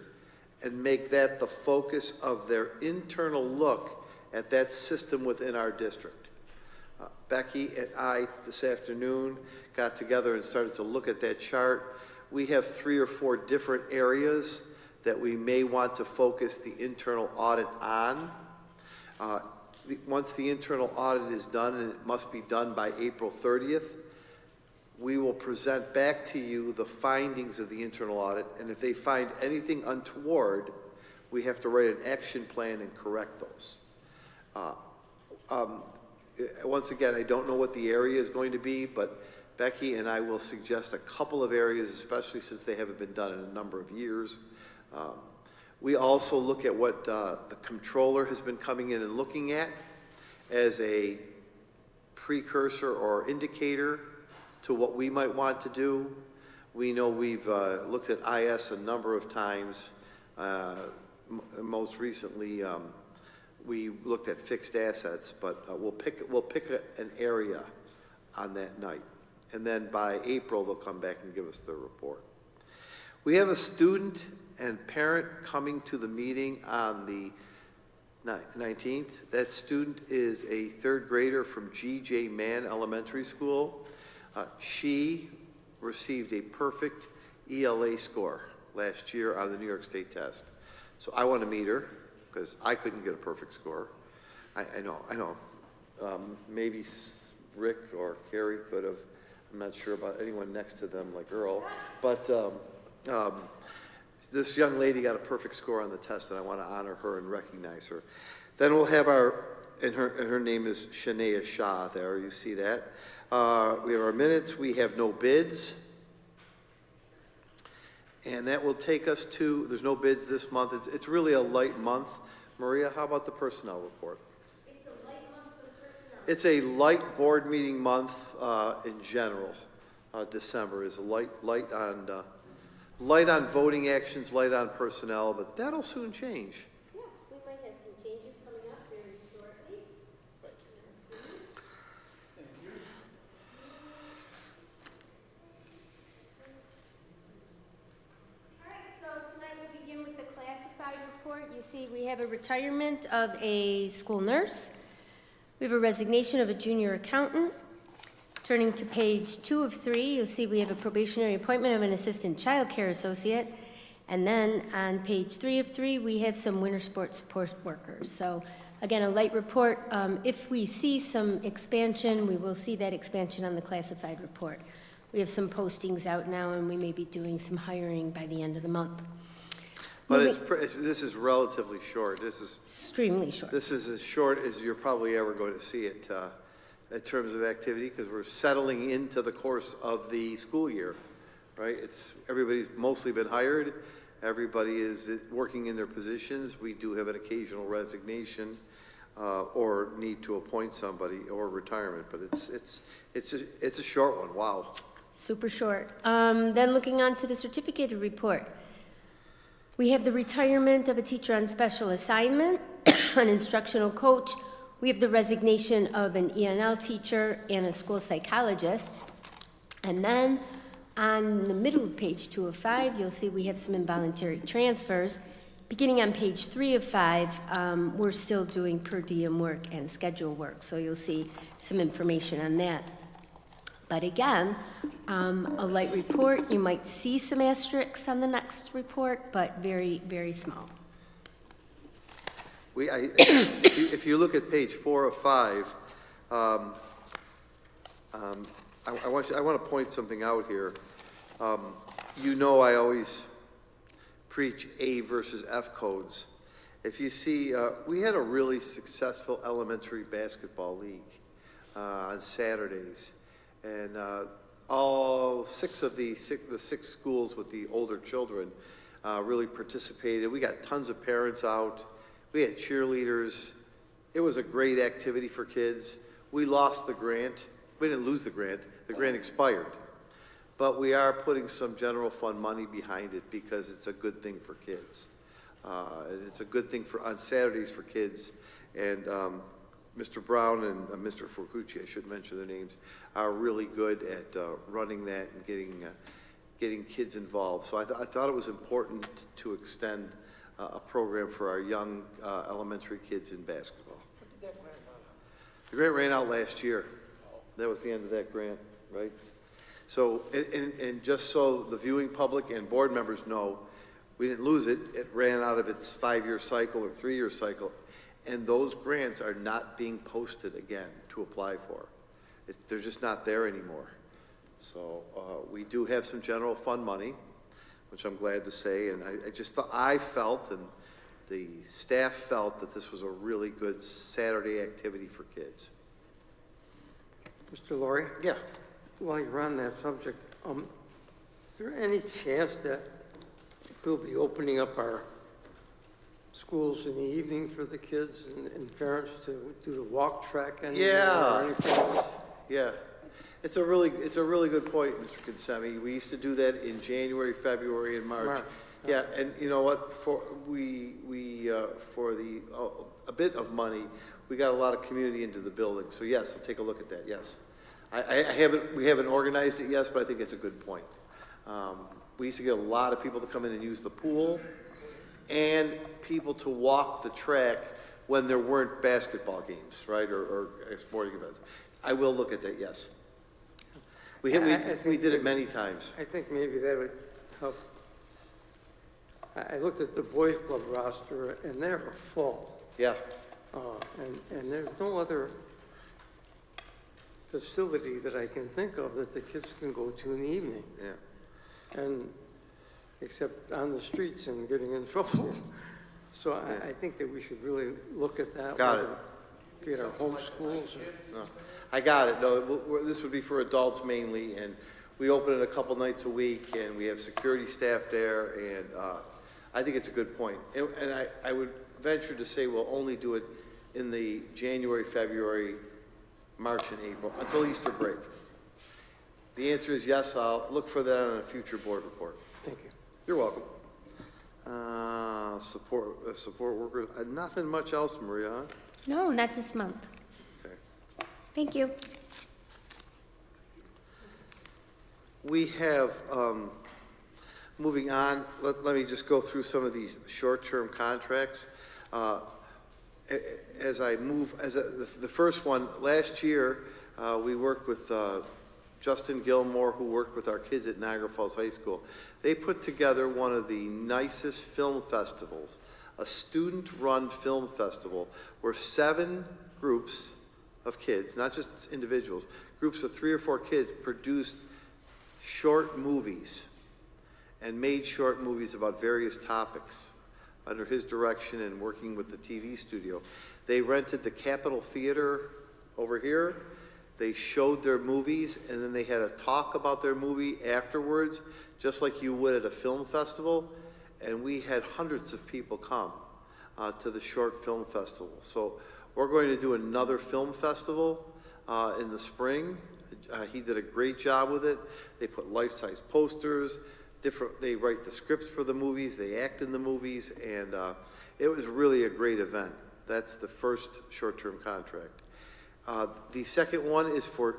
and make that the focus of their internal look at that system within our district. Becky and I this afternoon got together and started to look at that chart. We have 3 or 4 different areas that we may want to focus the internal audit on. Once the internal audit is done, and it must be done by April 30th, we will present back to you the findings of the internal audit, and if they find anything untoward, we have to write an action plan and correct those. Once again, I don't know what the area is going to be, but Becky and I will suggest a couple of areas, especially since they haven't been done in a number of years. We also look at what the comptroller has been coming in and looking at as a precursor or indicator to what we might want to do. We know we've looked at IS a number of times. Most recently, we looked at fixed assets, but we'll pick an area on that night. And then by April, they'll come back and give us their report. We have a student and parent coming to the meeting on the 19th. That student is a 3rd grader from G.J. Mann Elementary School. She received a perfect ELA score last year on the New York State test. So I want to meet her because I couldn't get a perfect score. I know. Maybe Rick or Carrie could have. I'm not sure about anyone next to them like Earl. But this young lady got a perfect score on the test, and I want to honor her and recognize her. Then we'll have her name is Shania Shah there. You see that. We have our minutes. We have no bids. And that will take us to, there's no bids this month. It's really a light month. Maria, how about the personnel report? It's a light month for personnel. It's a light board meeting month in general. December is light on voting actions, light on personnel, but that'll soon change. Yeah, we might have some changes coming up very shortly. Let's see. All right, so tonight we'll begin with the classified report. You see, we have a retirement of a school nurse. We have a resignation of a junior accountant. Turning to page 2 of 3, you'll see we have a probationary appointment of an assistant child care associate. And then on page 3 of 3, we have some winter sports support workers. So again, a light report. If we see some expansion, we will see that expansion on the classified report. We have some postings out now, and we may be doing some hiring by the end of the month. But this is relatively short. This is Extremely short. This is as short as you're probably ever going to see it in terms of activity, because we're settling into the course of the school year, right? Everybody's mostly been hired. Everybody is working in their positions. We do have an occasional resignation or need to appoint somebody or retirement, but it's a short one. Wow. Super short. Then looking on to the certificated report. We have the retirement of a teacher on special assignment, an instructional coach. We have the resignation of an ENL teacher and a school psychologist. And then on the middle of page 2 of 5, you'll see we have some involuntary transfers. Beginning on page 3 of 5, we're still doing per diem work and schedule work, so you'll see some information on that. But again, a light report. You might see some asterisks on the next report, but very, very small. If you look at page 4 of 5, I want to point something out here. I always preach A versus F codes. If you see, we had a really successful elementary basketball league on Saturdays, and all the six schools with the older children really participated. We got tons of parents out. We had cheerleaders. It was a great activity for kids. We lost the grant. We didn't lose the grant. The grant expired. But we are putting some general fund money behind it because it's a good thing for kids. It's a good thing on Saturdays for kids. And Mr. Brown and Mr. Fukuchi, I should mention their names, are really good at running that and getting kids involved. So I thought it was important to extend a program for our young elementary kids in basketball. The grant ran out last year. That was the end of that grant, right? So, and just so the viewing public and board members know, we didn't lose it. It ran out of its 5-year cycle or 3-year cycle. And those grants are not being posted again to apply for. They're just not there anymore. So we do have some general fund money, which I'm glad to say. And I felt, and the staff felt, that this was a really good Saturday activity for kids. Mr. Laurie? Yeah. While you're on that subject, is there any chance that we'll be opening up our schools in the evening for the kids and parents to do the walk track anymore? Yeah. Or anything? Yeah. It's a really good point, Mr. Consemi. We used to do that in January, February, and March. Yeah, and you know what? For a bit of money, we got a lot of community into the building. So yes, I'll take a look at that. Yes, we haven't organized it yet, but I think it's a good point. We used to get a lot of people to come in and use the pool, and people to walk the track when there weren't basketball games, right, or sporting events. I will look at that. Yes, we did it many times. I think maybe that would help. I looked at the boys club roster and they're full. Yeah. And there's no other facility that I can think of that the kids can go to in the evening. Yeah. And except on the streets and getting in trouble. So I think that we should really look at that. Got it. Be at our home schools. No, I got it. No, this would be for adults mainly, and we open it a couple nights a week, and we have security staff there, and I think it's a good point. And I would venture to say we'll only do it in the January, February, March, and April, until Easter break. The answer is yes. I'll look for that on a future board report. Thank you. You're welcome. Support workers. Nothing much else, Maria, huh? No, not this month. Okay. Thank you. We have, moving on, let me just go through some of these short-term contracts. The first one, last year, we worked with Justin Gilmore, who worked with our kids at Niagara Falls High School. They put together one of the nicest film festivals, a student-run film festival where 7 groups of kids, not just individuals, groups of 3 or 4 kids produced short movies and made short movies about various topics under his direction and working with the TV studio. They rented the Capitol Theater over here. They showed their movies, and then they had a talk about their movie afterwards, just like you would at a film festival. And we had hundreds of people come to the short film festival. So we're going to do another film festival in the spring. He did a great job with it. They put life-size posters, they write the scripts for the movies, they act in the movies, and it was really a great event. That's the first short-term contract. The second one is for,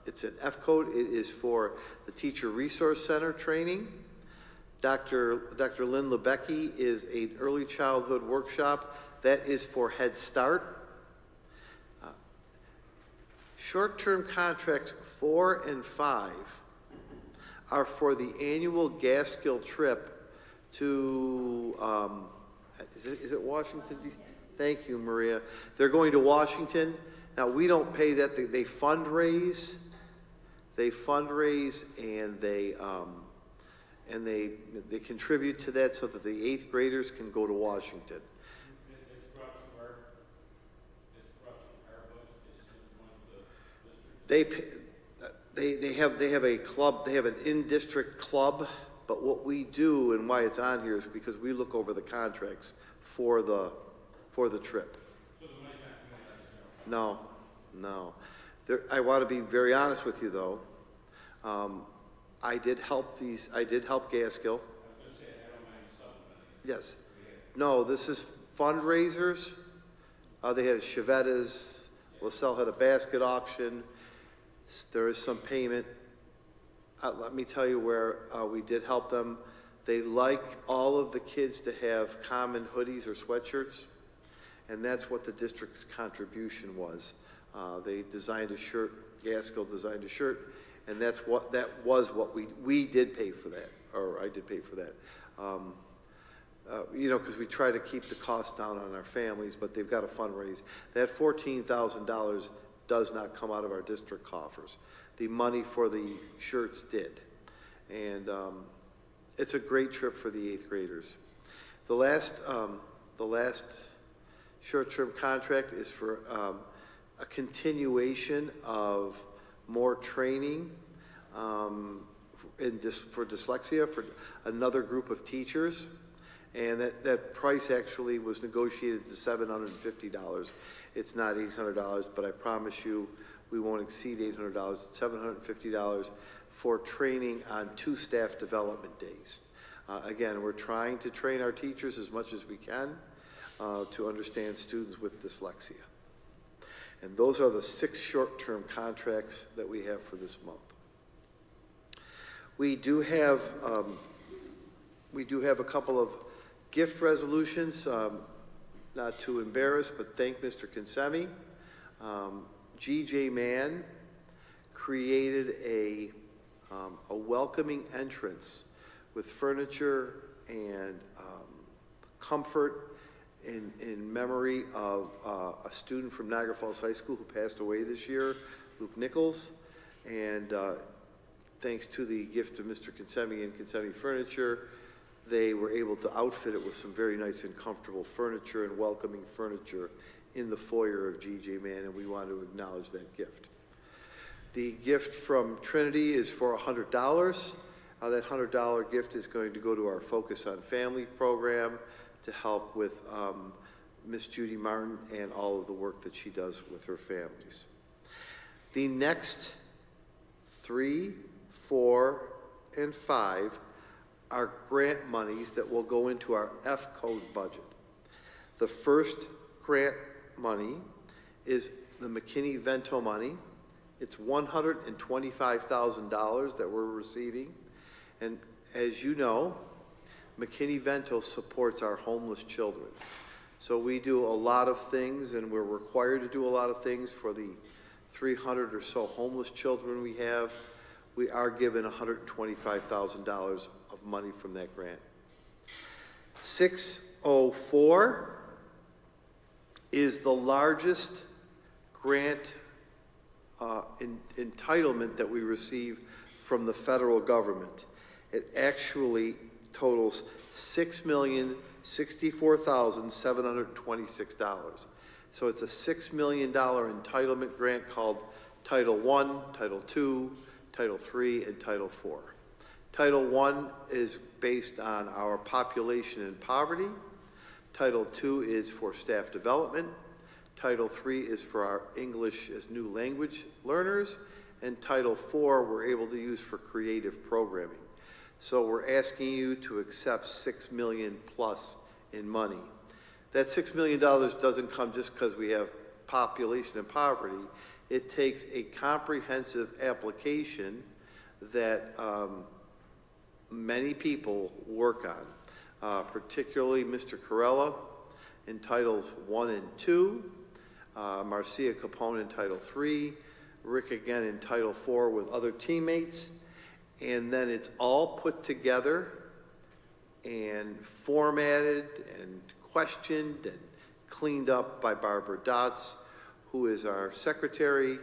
it's an F code. It is for the Teacher Resource Center training. Dr. Lynn Lebecki is an early childhood workshop. That is for Head Start. Short-term contracts 4 and 5 are for the annual Gaskill trip to, is it Washington, D.C.? Thank you, Maria. They're going to Washington. Now, we don't pay that. They fundraise. And they contribute to that so that the 8th graders can go to Washington. They have a club, they have an in-district club, but what we do and why it's on here is because we look over the contracts for the trip. No, no. I want to be very honest with you, though. I did help Gaskill. Yes. No, this is fundraisers. They had Chevettas. LaSalle had a basket auction. There is some payment. Let me tell you where we did help them. They like all of the kids to have common hoodies or sweatshirts, and that's what the district's contribution was. They designed a shirt, Gaskill designed a shirt, and that was what we did pay for that, or I did pay for that. You know, because we try to keep the cost down on our families, but they've got to fundraise. That $14,000 does not come out of our district coffers. The money for the shirts did. And it's a great trip for the 8th graders. The last short-term contract is for a continuation of more training for dyslexia for another group of teachers. And that price actually was negotiated to $750. It's not $800, but I promise you we won't exceed $800. It's $750 for training on 2 staff development days. Again, we're trying to train our teachers as much as we can to understand students with dyslexia. And those are the 6 short-term contracts that we have for this month. We do have a couple of gift resolutions, not to embarrass, but thank Mr. Consemi. G.J. Mann created a welcoming entrance with furniture and comfort in memory of a student from Niagara Falls High School who passed away this year, Luke Nichols. And thanks to the gift of Mr. Consemi and Consemi Furniture, they were able to outfit it with some very nice and comfortable furniture and welcoming furniture in the foyer of G.J. Mann, and we want to acknowledge that gift. The gift from Trinity is for $100. That $100 gift is going to go to our Focus on Family program to help with Miss Judy Martin and all of the work that she does with her families. The next 3, 4, and 5 are grant monies that will go into our F-code budget. The first grant money is the McKinney-Vento money. It's $125,000 that we're receiving. And as you know, McKinney-Vento supports our homeless children. So we do a lot of things, and we're required to do a lot of things for the 300 or so homeless children we have. We are given $125,000 of money from that grant. 604 is the largest grant entitlement that we receive from the federal government. It actually totals $6,064,726. So it's a $6 million entitlement grant called Title I, Title II, Title III, and Title IV. Title I is based on our population and poverty. Title II is for staff development. Title III is for our English as new language learners. And Title IV we're able to use for creative programming. So we're asking you to accept $6 million plus in money. That $6 million doesn't come just because we have population and poverty. It takes a comprehensive application that many people work on, particularly Mr. Corella in Titles 1 and 2, Marcia Capone in Title 3, Rick again in Title 4 with other teammates, and then it's all put together and formatted and questioned and cleaned up by Barbara Dotz, who is our secretary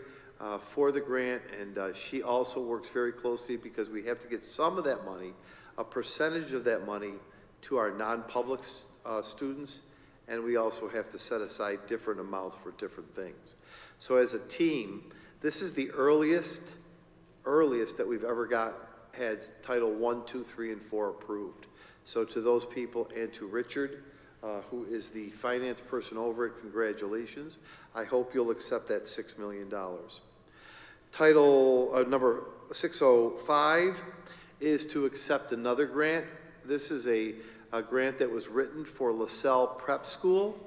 for the grant, and she also works very closely because we have to get some of that money, a percentage of that money, to our non-public students, and we also have to set aside different amounts for different things. So as a team, this is the earliest earliest that we've ever had Title 1, 2, 3, and 4 approved. So to those people and to Richard, who is the finance person over it, congratulations. I hope you'll accept that $6 million. Title number 605 is to accept another grant. This is a grant that was written for LaSalle Prep School.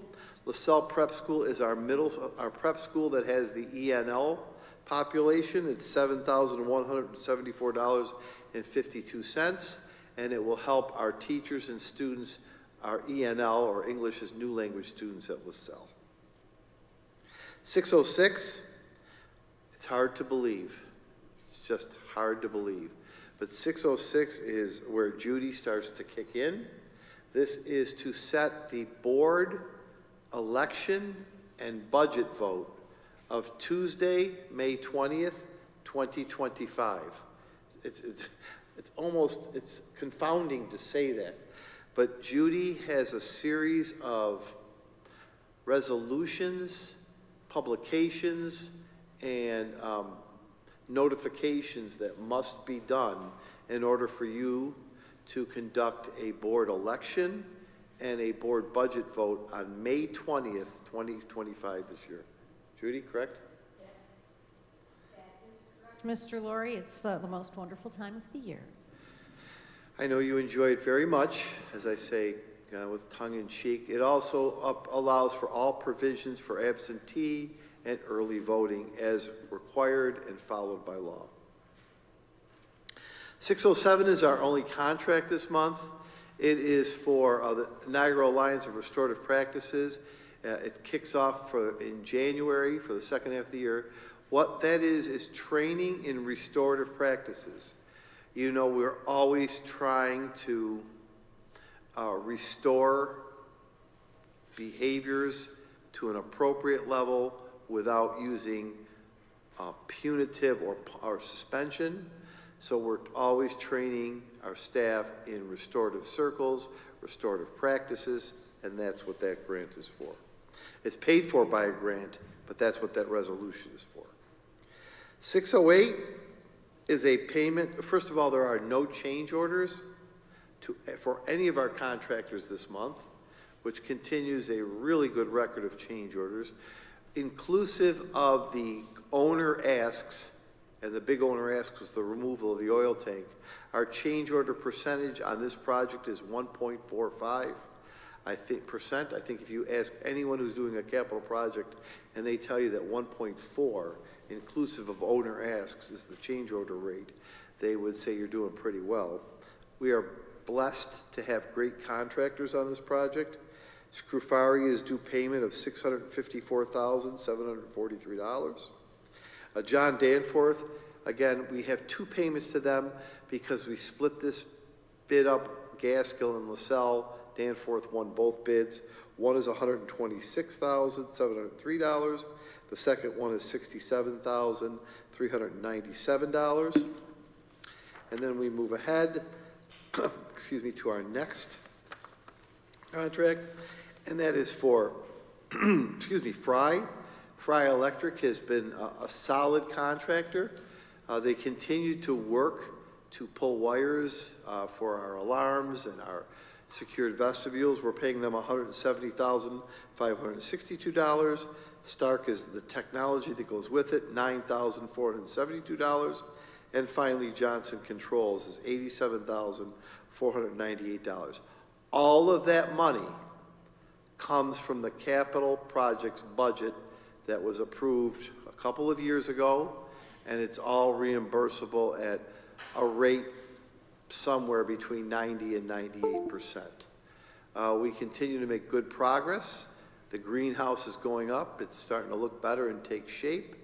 LaSalle Prep School is our prep school that has the ENL population. It's $7,174.52, and it will help our teachers and students, our ENL, or English as New Language students at LaSalle. 606, it's hard to believe. It's just hard to believe. But 606 is where Judy starts to kick in. This is to set the board election and budget vote of Tuesday, May 20th, 2025. It's confounding to say that. But Judy has a series of resolutions, publications, and notifications that must be done in order for you to conduct a board election and a board budget vote on May 20th, 2025 this year. Judy, correct? Mr. Laurie, it's the most wonderful time of the year. I know you enjoy it very much, as I say with tongue in cheek. It also allows for all provisions for absentee and early voting as required and followed by law. 607 is our only contract this month. It is for the Niagara Alliance of Restorative Practices. It kicks off in January for the second half of the year. What that is training in restorative practices. You know, we're always trying to restore behaviors to an appropriate level without using punitive or suspension. So we're always training our staff in restorative circles, restorative practices, and that's what that grant is for. It's paid for by a grant, but that's what that resolution is for. 608 is a payment. First of all, there are no change orders for any of our contractors this month, which continues a really good record of change orders, inclusive of the owner asks, and the big owner ask was the removal of the oil tank. Our change order percentage on this project is 1.45%. I think if you ask anyone who's doing a capital project and they tell you that 1.4, inclusive of owner asks, is the change order rate, they would say you're doing pretty well. We are blessed to have great contractors on this project. Scrufari is due payment of $654,743. John Danforth, again, we have two payments to them because we split this bid up, Gaskill and LaSalle. Danforth won both bids. One is $126,703. The second one is $67,397. And then we move ahead, excuse me, to our next contract, and that is for, excuse me, Fry. Fry Electric has been a solid contractor. They continue to work to pull wires for our alarms and our secured vestibules. We're paying them $170,562. Stark is the technology that goes with it, $9,472. And finally, Johnson Controls is $87,498. All of that money comes from the capital projects budget that was approved a couple of years ago, and it's all reimbursable at a rate somewhere between 90 and 98%. We continue to make good progress. The greenhouse is going up. It's starting to look better and take shape.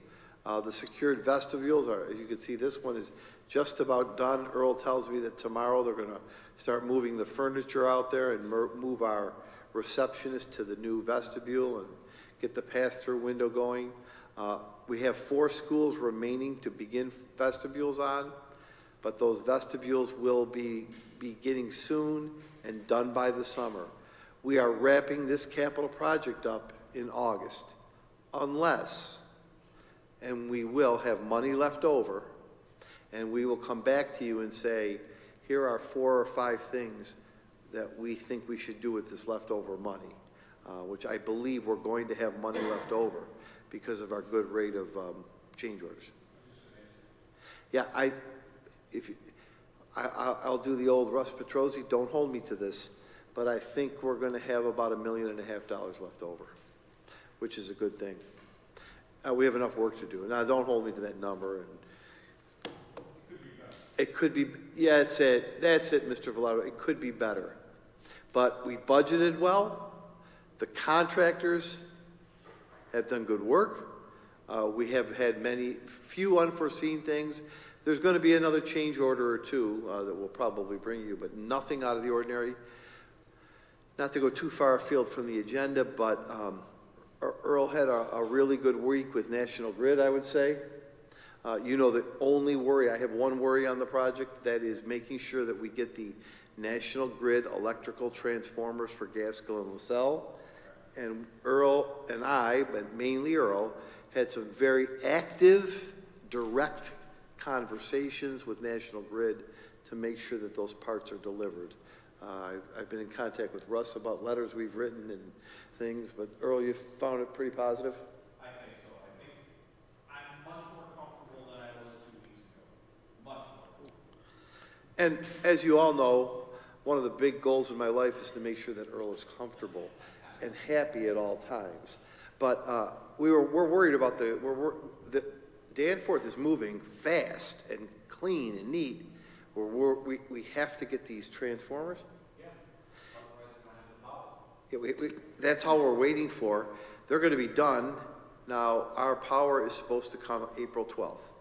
The secured vestibules are, as you can see, this one is just about done. Earl tells me that tomorrow they're going to start moving the furniture out there and move our receptionist to the new vestibule and get the pass-through window going. We have 4 schools remaining to begin vestibules on, but those vestibules will be beginning soon and done by the summer. We are wrapping this capital project up in August, unless, and we will have money left over, And we will come back to you and say, here are 4 or 5 things that we think we should do with this leftover money, which I believe we're going to have money left over because of our good rate of change orders. Yeah, I'll do the old Russ Petrozzi, don't hold me to this, but I think we're going to have about $1.5 million left over, which is a good thing. We have enough work to do. Now, don't hold me to that number. And it could be, yeah, that's it, Mr. Villado. It could be better. But we budgeted well. The contractors have done good work. We have had few unforeseen things. There's going to be another change order or two that we'll probably bring you, but nothing out of the ordinary. Not to go too far afield from the agenda, but Earl had a really good week with National Grid, I would say. You know, the only worry, I have one worry on the project, that is making sure that we get the National Grid electrical transformers for Gaskell and LaSalle. And Earl and I, but mainly Earl, had some very active, direct conversations with National Grid to make sure that those parts are delivered. I've been in contact with Russ about letters we've written and things, but Earl, you found it pretty positive? I think so. I think I'm much more comfortable than I was 2 weeks ago. Much more. And as you all know, one of the big goals in my life is to make sure that Earl is comfortable and happy at all times. But we're worried about the Danforth is moving fast and clean and neat. We have to get these transformers. Yeah. Otherwise, we don't have the power. Yeah, that's all we're waiting for. They're going to be done. Now, our power is supposed to come April 12th.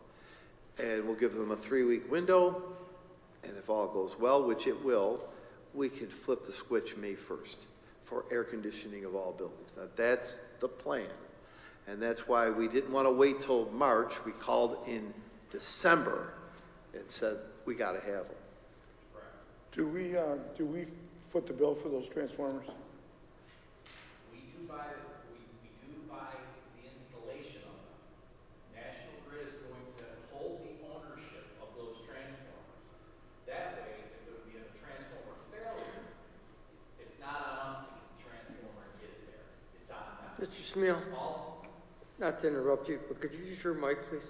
And we'll give them a 3-week window. And if all goes well, which it will, we can flip the switch May 1st for air conditioning of all buildings. Now, that's the plan. And that's why we didn't want to wait till March. We called in December and said, we got to have them. Do we foot the bill for those transformers? We do buy the installation of them. National Grid is going to hold the ownership of those transformers. That way, if there would be a transformer failure, it's not on us to get the transformer and get it there. It's on them. Mr. Smeal, not to interrupt you, but could you use your mic, please?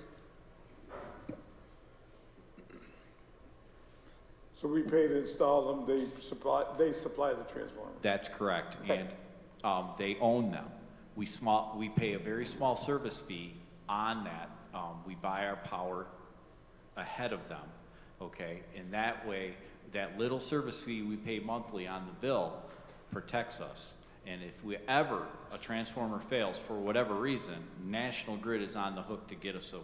So we pay to install them, they supply the transformers. That's correct, and they own them. We pay a very small service fee on that. We buy our power ahead of them, okay? And that way, that little service fee we pay monthly on the bill protects us. And if a transformer fails for whatever reason, National Grid is on the hook to get us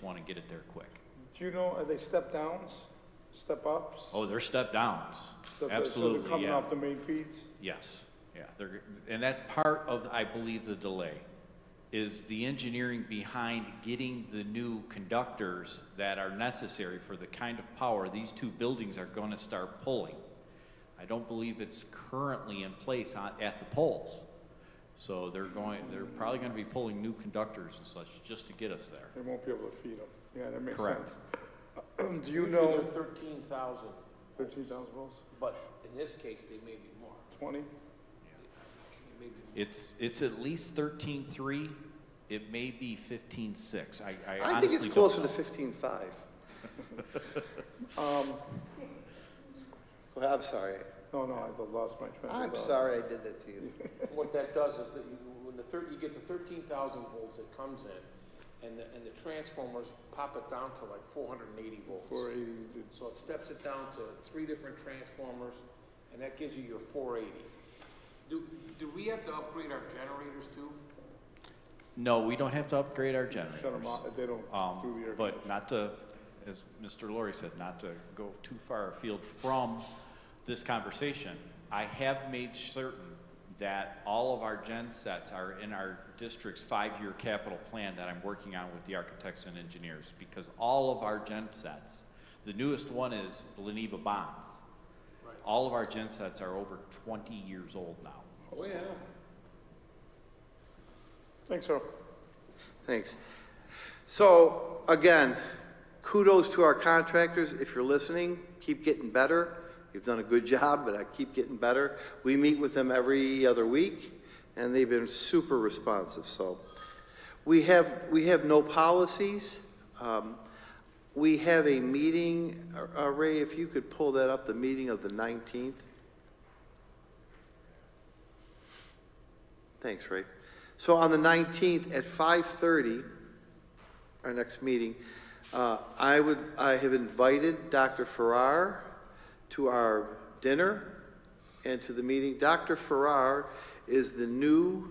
one and get it there quick. Do you know, are they step downs, step ups? Oh, they're step downs, So absolutely, they're coming yeah. off the main feeds? Yes, yeah, and that's part of, I believe, the delay, is the engineering behind getting the new conductors that are necessary for the kind of power these two buildings are going to start pulling. I don't believe it's currently in place at the poles. So they're probably going to be pulling new conductors and such just to get us there. They won't be able to feed them. Yeah, that makes Correct. sense. Do you know? 13,000. 13,000 volts? But in this case, they may be more. 20? They may be more. It's at least 13.3. It may be 15.6. I I think honestly it's don't closer know. to 15.5. Well, I'm sorry. No, I've lost my train of I'm thought. sorry I did that to you. What that does is that when you get the 13,000 volts, it comes in, and the transformers pop it down to like 480 volts. 480. So it steps it down to 3 different transformers, and that gives you your 480. Do we have to upgrade our generators too? No, we don't have to upgrade our generators. Shut them off, they don't do the air. But not to, as Mr. Laurie said, not to go too far afield from this conversation, I have made certain that all of our gen sets are in our district's 5-year capital plan that I'm working on with the architects and engineers, because all of our gen sets, the newest one is Leneva Bonds. Right. All of our gen sets are over 20 years old now. Oh, yeah. Thanks, sir. Thanks. So, again, Kudos to our contractors. If you're listening, keep getting better. You've done a good job, but I keep getting better. We meet with them every other week, and they've been super responsive. So we have no policies. We have a meeting, Ray, if you could pull that up, the meeting of the 19th. Thanks, Ray. So on the 19th at 5:30, our next meeting, I have invited Dr. Farrar to our dinner and to the meeting. Dr. Farrar is the new,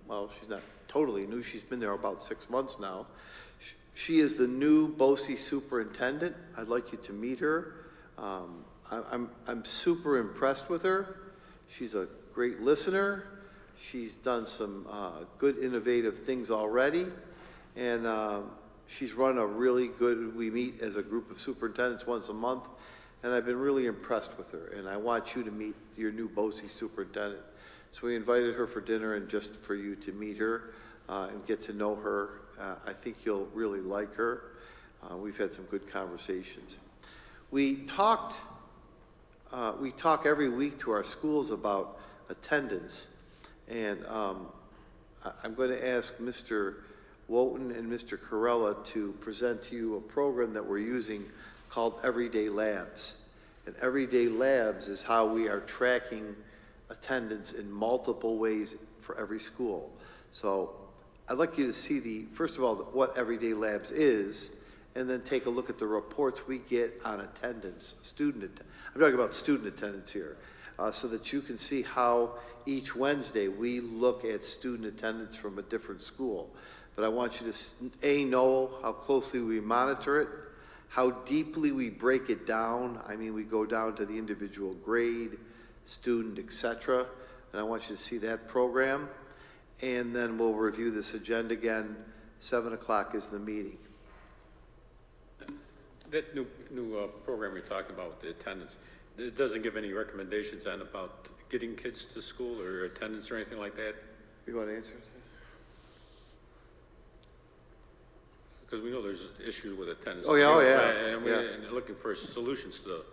well, she's not totally new, she's been there about 6 months now. She is the new BOCES superintendent. I'd like you to meet her. I'm super impressed with her. She's a great listener. She's done some good innovative things already. And she's run a really good, we meet as a group of superintendents once a month. And I've been really impressed with her. And I want you to meet your new BOCES superintendent. So we invited her for dinner and just for you to meet her and get to know her. I think you'll really like her. We've had some good conversations. We talk every week to our schools about attendance. And I'm going to ask Mr. Wotton and Mr. Corella to present to you a program that we're using called Everyday Labs. And Everyday Labs is how we are tracking attendance in multiple ways for every school. So I'd like you to see first of all, what Everyday Labs is, and then take a look at the reports we get on attendance, I'm talking about student attendance here, so that you can see how each Wednesday we look at student attendance from a different school. But I want you to, know how closely we monitor it, how deeply we break it down. I mean, we go down to the individual grade, student, etc. And I want you to see that program. And then we'll review this agenda again. 7 o'clock is the meeting. That new program you're talking about with the attendance, it doesn't give any recommendations on about getting kids to school or attendance or anything like that? You want to answer? Because we know there's issues with attendance. Oh, yeah, And we're looking for solutions to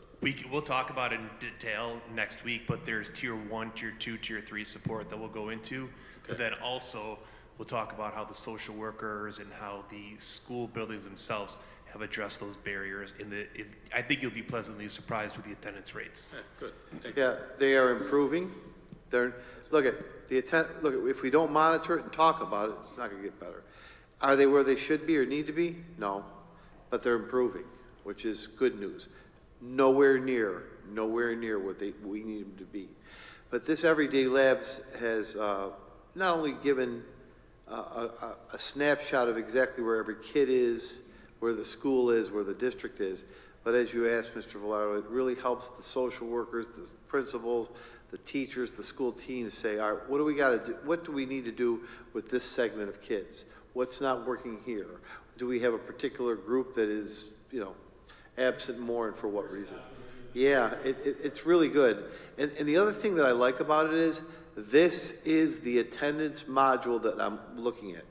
We'll talk about it in detail next week, but there's tier 1, tier 2, tier 3 support that we'll go into. But then also we'll talk about how the social workers and how the school buildings themselves have addressed those barriers. I think you'll be pleasantly surprised with the attendance rates. Yeah, good. Thank you. Yeah, they are improving. Look, if we don't monitor it and talk about it, it's not going to get better. Are they where they should be or need to be? No, but they're improving, which is good news. Nowhere near what we need them to be. But this Everyday Labs has not only given a snapshot of exactly where every kid is, where the school is, where the district is, but as you asked, Mr. Valaro, it really helps the social workers, the principals, the teachers, the school teams say, all right, what do we got to do? What do we need to do with this segment of kids? What's not working here? Do we have a particular group that is, absent more, and for what reason? Yeah, it's really good. And the other thing that I like about it is this is the attendance module that I'm looking at.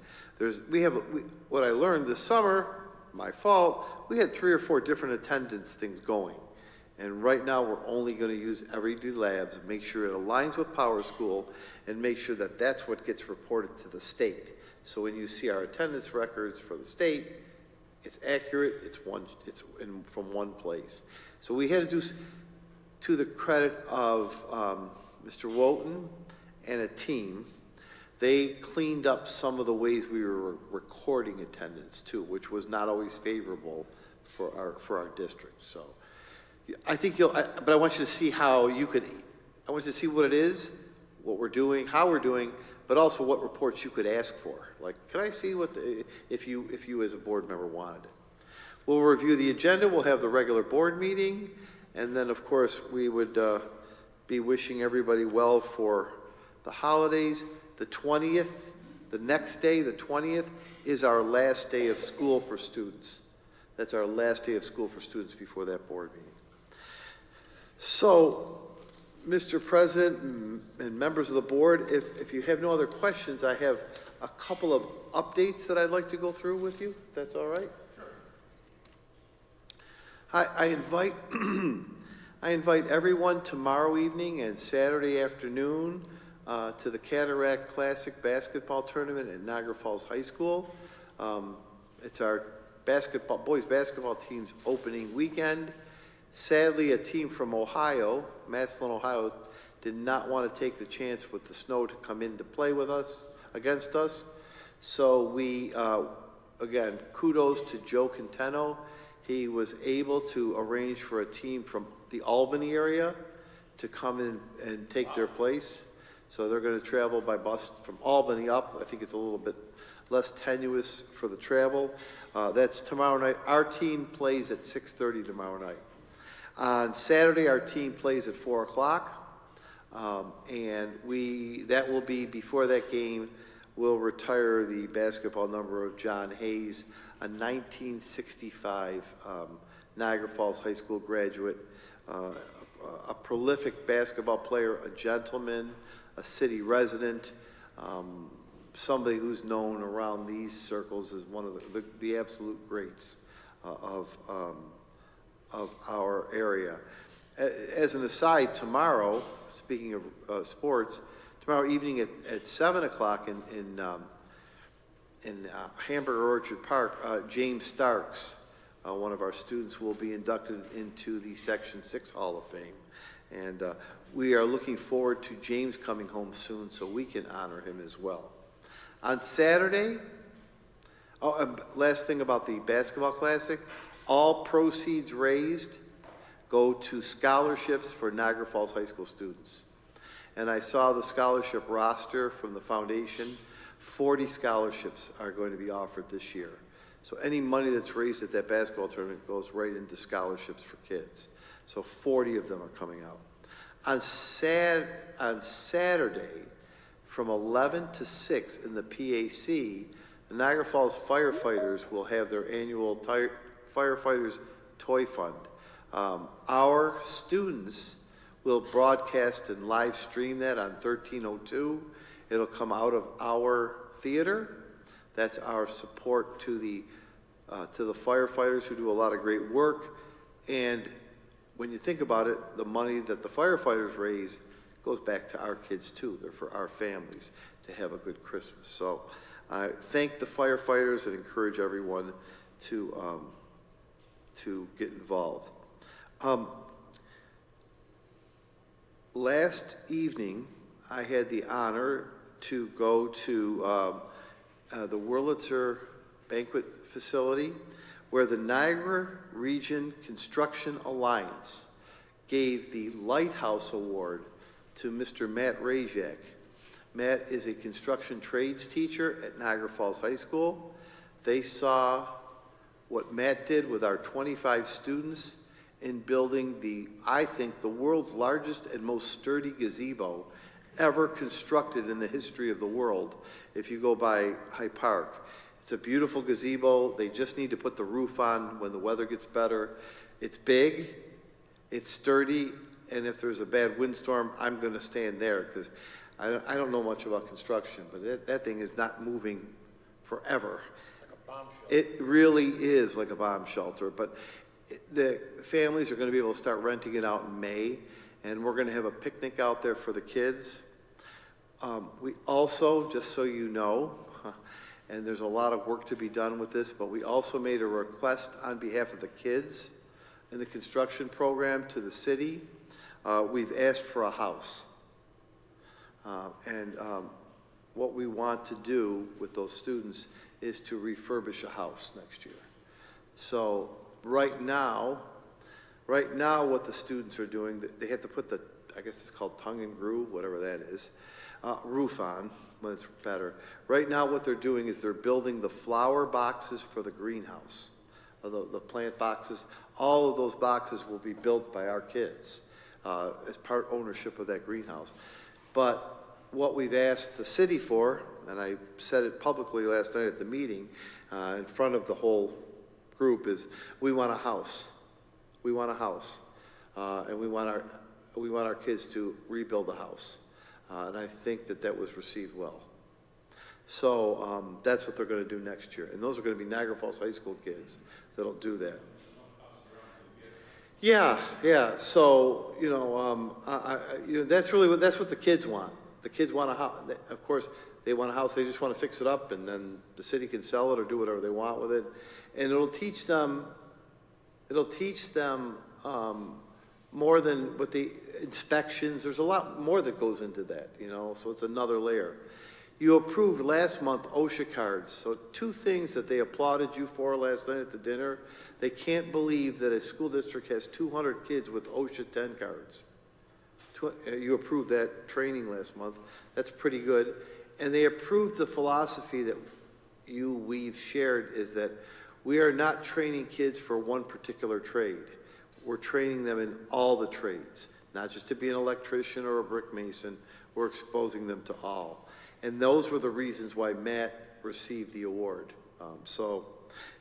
What I learned this summer, my fault, we had 3 or 4 different attendance things going. And right now we're only going to use Everyday Labs, make sure it aligns with Power School, and make sure that that's what gets reported to the state. So when you see our attendance records for the state, it's accurate, it's from one place. So we had to do, to the credit of Mr. Wotton and a team, they cleaned up some of the ways we were recording attendance too, which was not always favorable for our district. So I think but I want you to see how I want you to see what it is, what we're doing, how we're doing, but also what reports you could ask for. Like, can I see if you as a board member wanted it? We'll review the agenda. We'll have the regular board meeting. And then, of course, we would be wishing everybody well for the holidays. The 20th, the next day, the 20th, is our last day of school for students. That's our last day of school for students before that board meeting. So, Mr. President and members of the board, if you have no other questions, I have a couple of updates that I'd like to go through with you, if that's all right. I invite, I invite everyone tomorrow evening and Saturday afternoon to the Cataract Classic Basketball Tournament at Niagara Falls High School. It's our boys basketball team's opening weekend. Sadly, a team from Ohio, Massillon, Ohio, did not want to take the chance with the snow to come in to play with us, against us. So we, again, kudos to Joe Centeno. He was able to arrange for a team from the Albany area to come in and take their place. So they're going to travel by bus from Albany up. I think it's a little bit less tenuous for the travel. That's tomorrow night. Our team plays at 6:30 tomorrow night. On Saturday, our team plays at 4 o'clock. And that will be, before that game, we'll retire the basketball number of John Hayes, a 1965 Niagara Falls High School graduate, a prolific basketball player, a gentleman, a city resident, somebody who's known around these circles as one of the absolute greats of our area. As an aside, tomorrow, speaking of sports, tomorrow evening at 7 o'clock in Hamburger Orchard Park, James Starks, one of our students, will be inducted into the Section 6 Hall of Fame. And we are looking forward to James coming home soon so we can honor him as well. On Saturday, last thing about the Basketball Classic, all proceeds raised go to scholarships for Niagara Falls High School students. And I saw the scholarship roster from the foundation. 40 scholarships are going to be offered this year. So any money that's raised at that basketball tournament goes right into scholarships for kids. So 40 of them are coming out. On Saturday, from 11 to 6 in the PAC, the Niagara Falls firefighters will have their annual Firefighters Toy Fund. Our students will broadcast and live stream that on 1302. It'll come out of our theater. That's our support to the firefighters who do a lot of great work. And when you think about it, the money that the firefighters raise goes back to our kids too. They're for our families to have a good Christmas. So I thank the firefighters and encourage everyone to get involved. Last evening, I had the honor to go to the Wurlitzer Banquet Facility, where the Niagara Region Construction Alliance gave the Lighthouse Award to Mr. Matt Rajak. Matt is a construction trades teacher at Niagara Falls High School. They saw what Matt did with our 25 students in building I think, the world's largest and most sturdy gazebo ever constructed in the history of the world. If you go by Hyde Park, it's a beautiful gazebo. They just need to put the roof on when the weather gets better. It's big, it's sturdy, and if there's a bad windstorm, I'm going to stand there because I don't know much about construction, but that thing is not moving forever. It's like a bomb shelter. It really is like a bomb shelter, but the families are going to be able to start renting it out in May, and we're going to have a picnic out there for the kids. We also, just so you know, and there's a lot of work to be done with this, but we also made a request on behalf of the kids in the construction program to the city. We've asked for a house. And what we want to do with those students is to refurbish a house next year. So right now what the students are doing, they have to put I guess it's called tongue and groove, whatever that is, roof on when it's better. Right now what they're doing is they're building the flower boxes for the greenhouse, the plant boxes. All of those boxes will be built by our kids as part ownership of that greenhouse. But what we've asked the city for, and I said it publicly last night at the meeting in front of the whole group, is we want a house. We want a house. And we want our kids to rebuild the house. And I think that was received well. So that's what they're going to do next year. And those are going to be Niagara Falls High School kids that'll do that. Yeah, yeah, so, that's really that's what the kids want. The kids want a house, of course, they want a house, they just want to fix it up, and then the city can sell it or do whatever they want with it. And it'll teach them, more than with the inspections, there's a lot more that goes into that, so it's another layer. You approved last month OSHA cards, so two things that they applauded you for last night at the dinner. They can't believe that a school district has 200 kids with OSHA 10 cards. You approved that training last month. That's pretty good. And they approved the philosophy that we've shared, is that we are not training kids for one particular trade. We're training them in all the trades, not just to be an electrician or a brick mason. We're exposing them to all. And those were the reasons why Matt received the award. So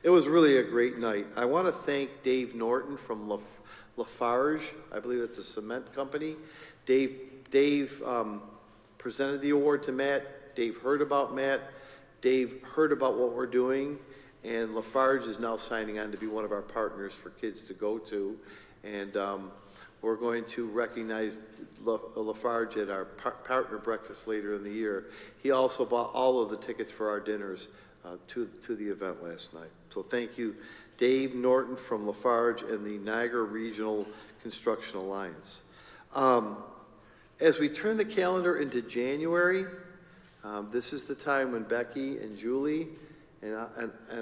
it was really a great night. I want to thank Dave Norton from Lafarge. I believe it's a cement company. Dave presented the award to Matt. Dave heard about Matt. Dave heard about what we're doing. And Lafarge is now signing on to be one of our partners for kids to go to. And we're going to recognize Lafarge at our partner breakfast later in the year. He also bought all of the tickets for our dinners to the event last night. So thank you, Dave Norton from Lafarge and the Niagara Regional Construction Alliance. As we turn the calendar into January, this is the time when Becky and Julie and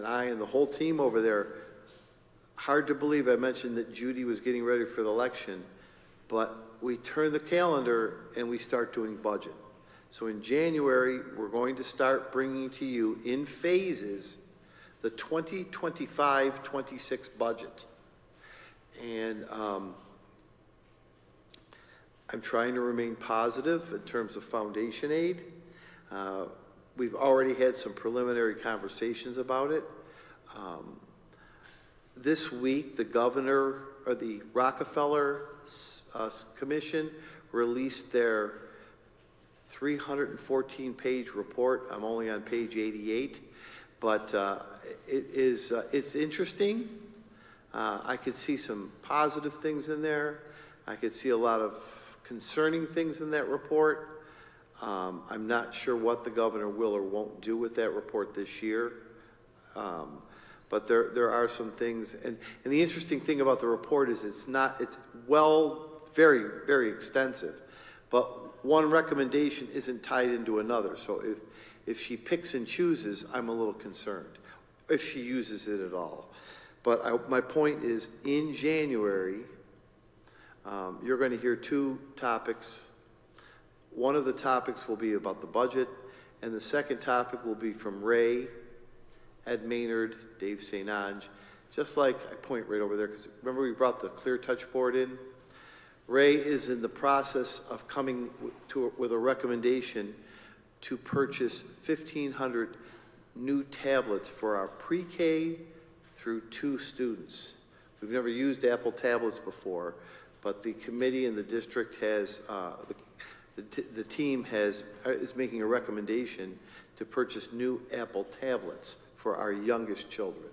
I and the whole team over there, hard to believe I mentioned that Judy was getting ready for the election, but we turn the calendar and we start doing budget. So in January, we're going to start bringing to you in phases the 2025-26 budget. And I'm trying to remain positive in terms of foundation aid. We've already had some preliminary conversations about it. This week, the governor, or the Rockefeller Commission, released their 314-page report. I'm only on page 88, but it's interesting. I could see some positive things in there. I could see a lot of concerning things in that report. I'm not sure what the governor will or won't do with that report this year. But there are some things, and the interesting thing about the report is it's very, very extensive, but one recommendation isn't tied into another. So if she picks and chooses, I'm a little concerned, if she uses it at all. But my point is, in January, you're going to hear two topics. One of the topics will be about the budget, and the second topic will be from Ray, Ed Maynard, Dave St. Ange, just like I point right over there, because remember we brought the Clear Touch board in? Ray is in the process of coming with a recommendation to purchase 1,500 new tablets for our pre-K through 2 students. We've never used Apple tablets before, but the committee and the district has, the team is making a recommendation to purchase new Apple tablets for our youngest children.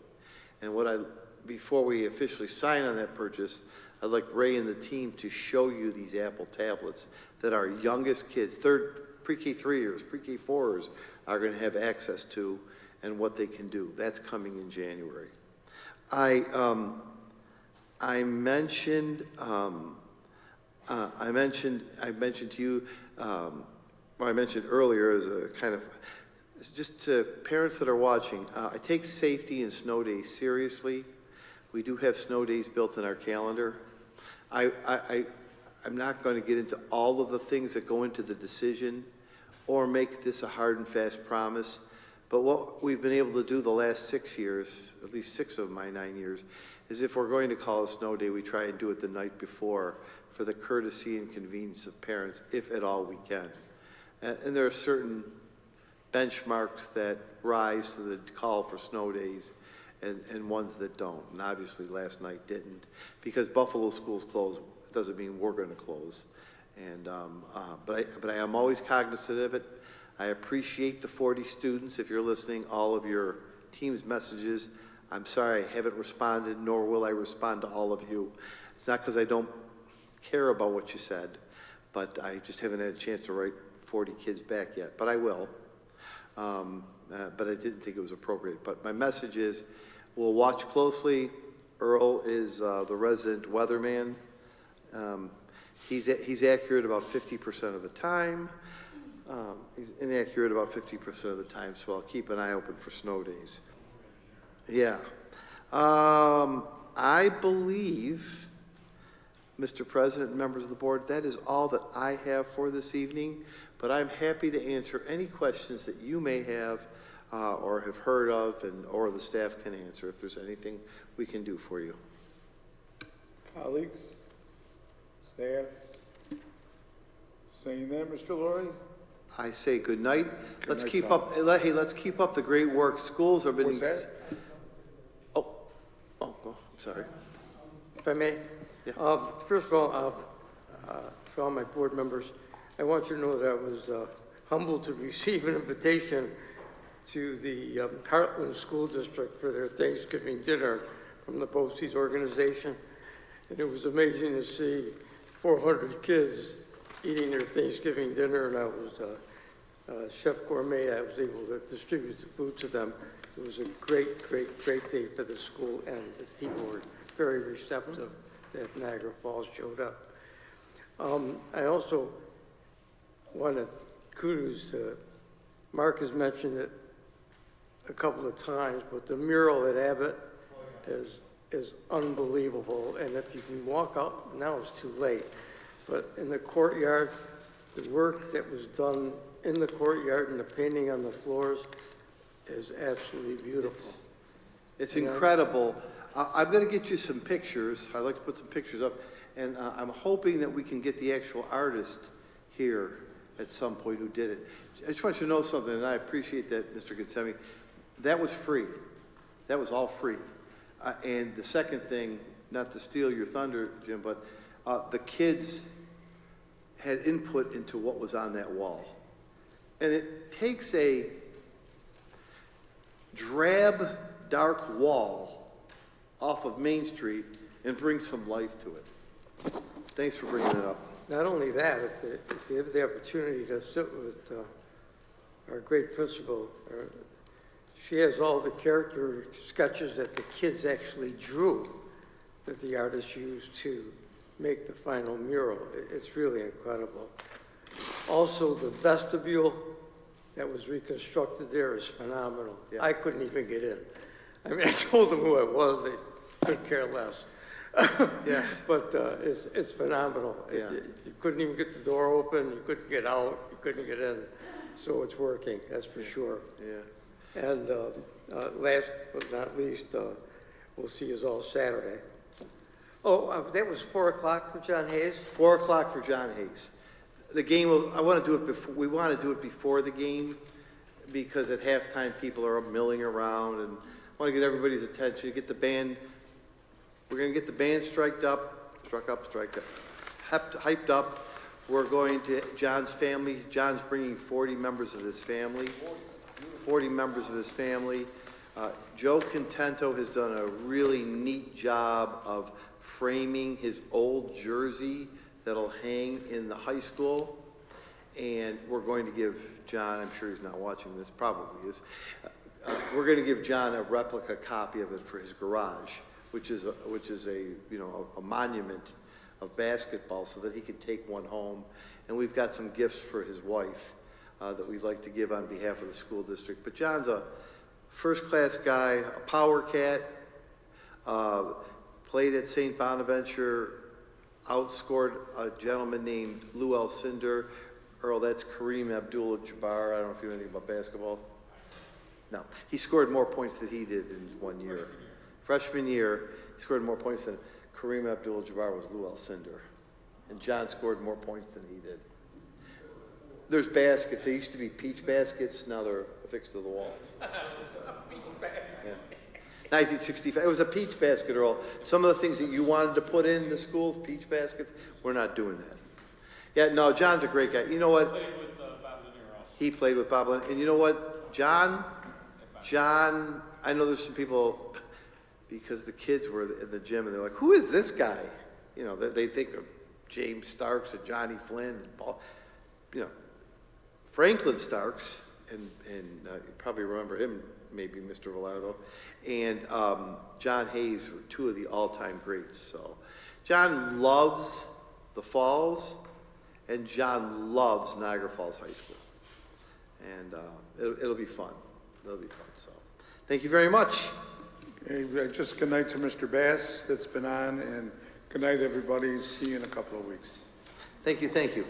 And before we officially sign on that purchase, I'd like Ray and the team to show you these Apple tablets that our youngest kids, pre-K 3ers, pre-K 4ers, are going to have access to, and what they can do. That's coming in January. I mentioned to you, I mentioned earlier as a kind of, just to parents that are watching, I take safety and snow days seriously. We do have snow days built in our calendar. I'm not going to get into all of the things that go into the decision or make this a hard and fast promise, but what we've been able to do the last 6 years, at least 6 of my 9 years, is if we're going to call a snow day, we try and do it the night before for the courtesy and convenience of parents, if at all we can. And there are certain benchmarks that rise to the call for snow days and ones that don't. And obviously last night didn't. Because Buffalo schools closed, it doesn't mean we're going to close. And, but I am always cognizant of it. I appreciate the 40 students, if you're listening, all of your team's messages. I'm sorry I haven't responded, nor will I respond to all of you. It's not because I don't care about what you said, but I just haven't had a chance to write 40 kids back yet, but I will. But I didn't think it was appropriate. But my message is, we'll watch closely. Earl is the resident weatherman. He's accurate about 50% of the time. He's inaccurate about 50% of the time, so I'll keep an eye open for snow days. Yeah. I believe, Mr. President and members of the board, that is all that I have for this evening, but I'm happy to answer any questions that you may have or have heard of, or the staff can answer if there's anything we can do for you. Colleagues, staff, seeing that, Mr. Laurie? I say good night. Let's night, keep Tom. up. Hey, let's keep up the great work. Schools are been. What's that? Oh, sorry. If I may? Yeah. First of all, for all my board members, I want you to know that I was humbled to receive an invitation to the Heartland School District for their Thanksgiving dinner from the BOCES organization. And it was amazing to see 400 kids eating their Thanksgiving dinner, and I was Chef Gourmet. I was able to distribute the food to them. It was a great day for the school, and the people were very receptive that Niagara Falls showed up. I also want to kudos to, Mark has mentioned it a couple of times, but the mural at Abbott is unbelievable. And if you can walk out, now it's too late, but in the courtyard, the work that was done in the courtyard and the painting on the floors is absolutely beautiful. It's incredible. I'm going to get you some pictures. I'd like to put some pictures up, and I'm hoping that we can get the actual artist here at some point who did it. I just want you to know something, and I appreciate that, Mr. Getsemi. That was free. That was all free. And the second thing, not to steal your thunder, Jim, but the kids had input into what was on that wall. And it takes a drab, dark wall off of Main Street and brings some life to it. Thanks for bringing it up. Not only that, if you have the opportunity to sit with our great principal, she has all the character sketches that the kids actually drew that the artist used to make the final mural. It's really incredible. Also, the vestibule that was reconstructed there is phenomenal. Yeah. I couldn't even get in. I mean, I told them who I was, they couldn't care less. Yeah. But it's phenomenal. Yeah. You couldn't even get the door open, you couldn't get out, you couldn't get in. So it's working, that's for sure. Yeah. And last but not least, we'll see you all Saturday. Oh, that was 4 o'clock for John Hayes? 4 o'clock for John Hayes. The game will, I want to do it before, we want to do it before the game because at halftime people are milling around and I want to get everybody's attention, get the band, we're going to get the band hyped up. We're going to John's family. John's bringing 40 members of his family. 40 members of his family. Joe Contento has done a really neat job of framing his old jersey that'll hang in the high school. And we're going to give John, I'm sure he's not watching this, probably is, we're going to give John a replica copy of it for his garage, which is a monument of basketball so that he could take one home. And we've got some gifts for his wife that we'd like to give on behalf of the school district. But John's a first-class guy, a power cat, played at St. Bonaventure, outscored a gentleman named Lou Alcindor. Earl, that's Kareem Abdul-Jabbar. I don't know if you know anything about basketball. No, he scored more points than he did in 1 year. Freshman year, he scored more points than Kareem Abdul-Jabbar was Lou Alcindor. And John scored more points than he did. There's baskets. They used to be peach baskets. Now they're affixed to the wall. Peach basket. Yeah. 1965. It was a peach basket, Earl. Some of the things that you wanted to put in the schools, peach baskets, we're not doing that. Yeah, no, John's a great guy. You know what? He played with Bob Lanier. And you know what? John, I know there's some people, because the kids were in the gym and they're like, who is this guy? You know, they think of James Starks and Johnny Flynn and Paul, you know, Franklin Starks, and you probably remember him, maybe Mr. Velardo, and John Hayes were two of the all-time greats. So John loves the Falls, and John loves Niagara Falls High School. And it'll be fun. It'll be fun. So thank you very much. Okay, just good night to Mr. Bass that's been on, and good night, everybody. See you in a couple of weeks. Thank you. Thank you.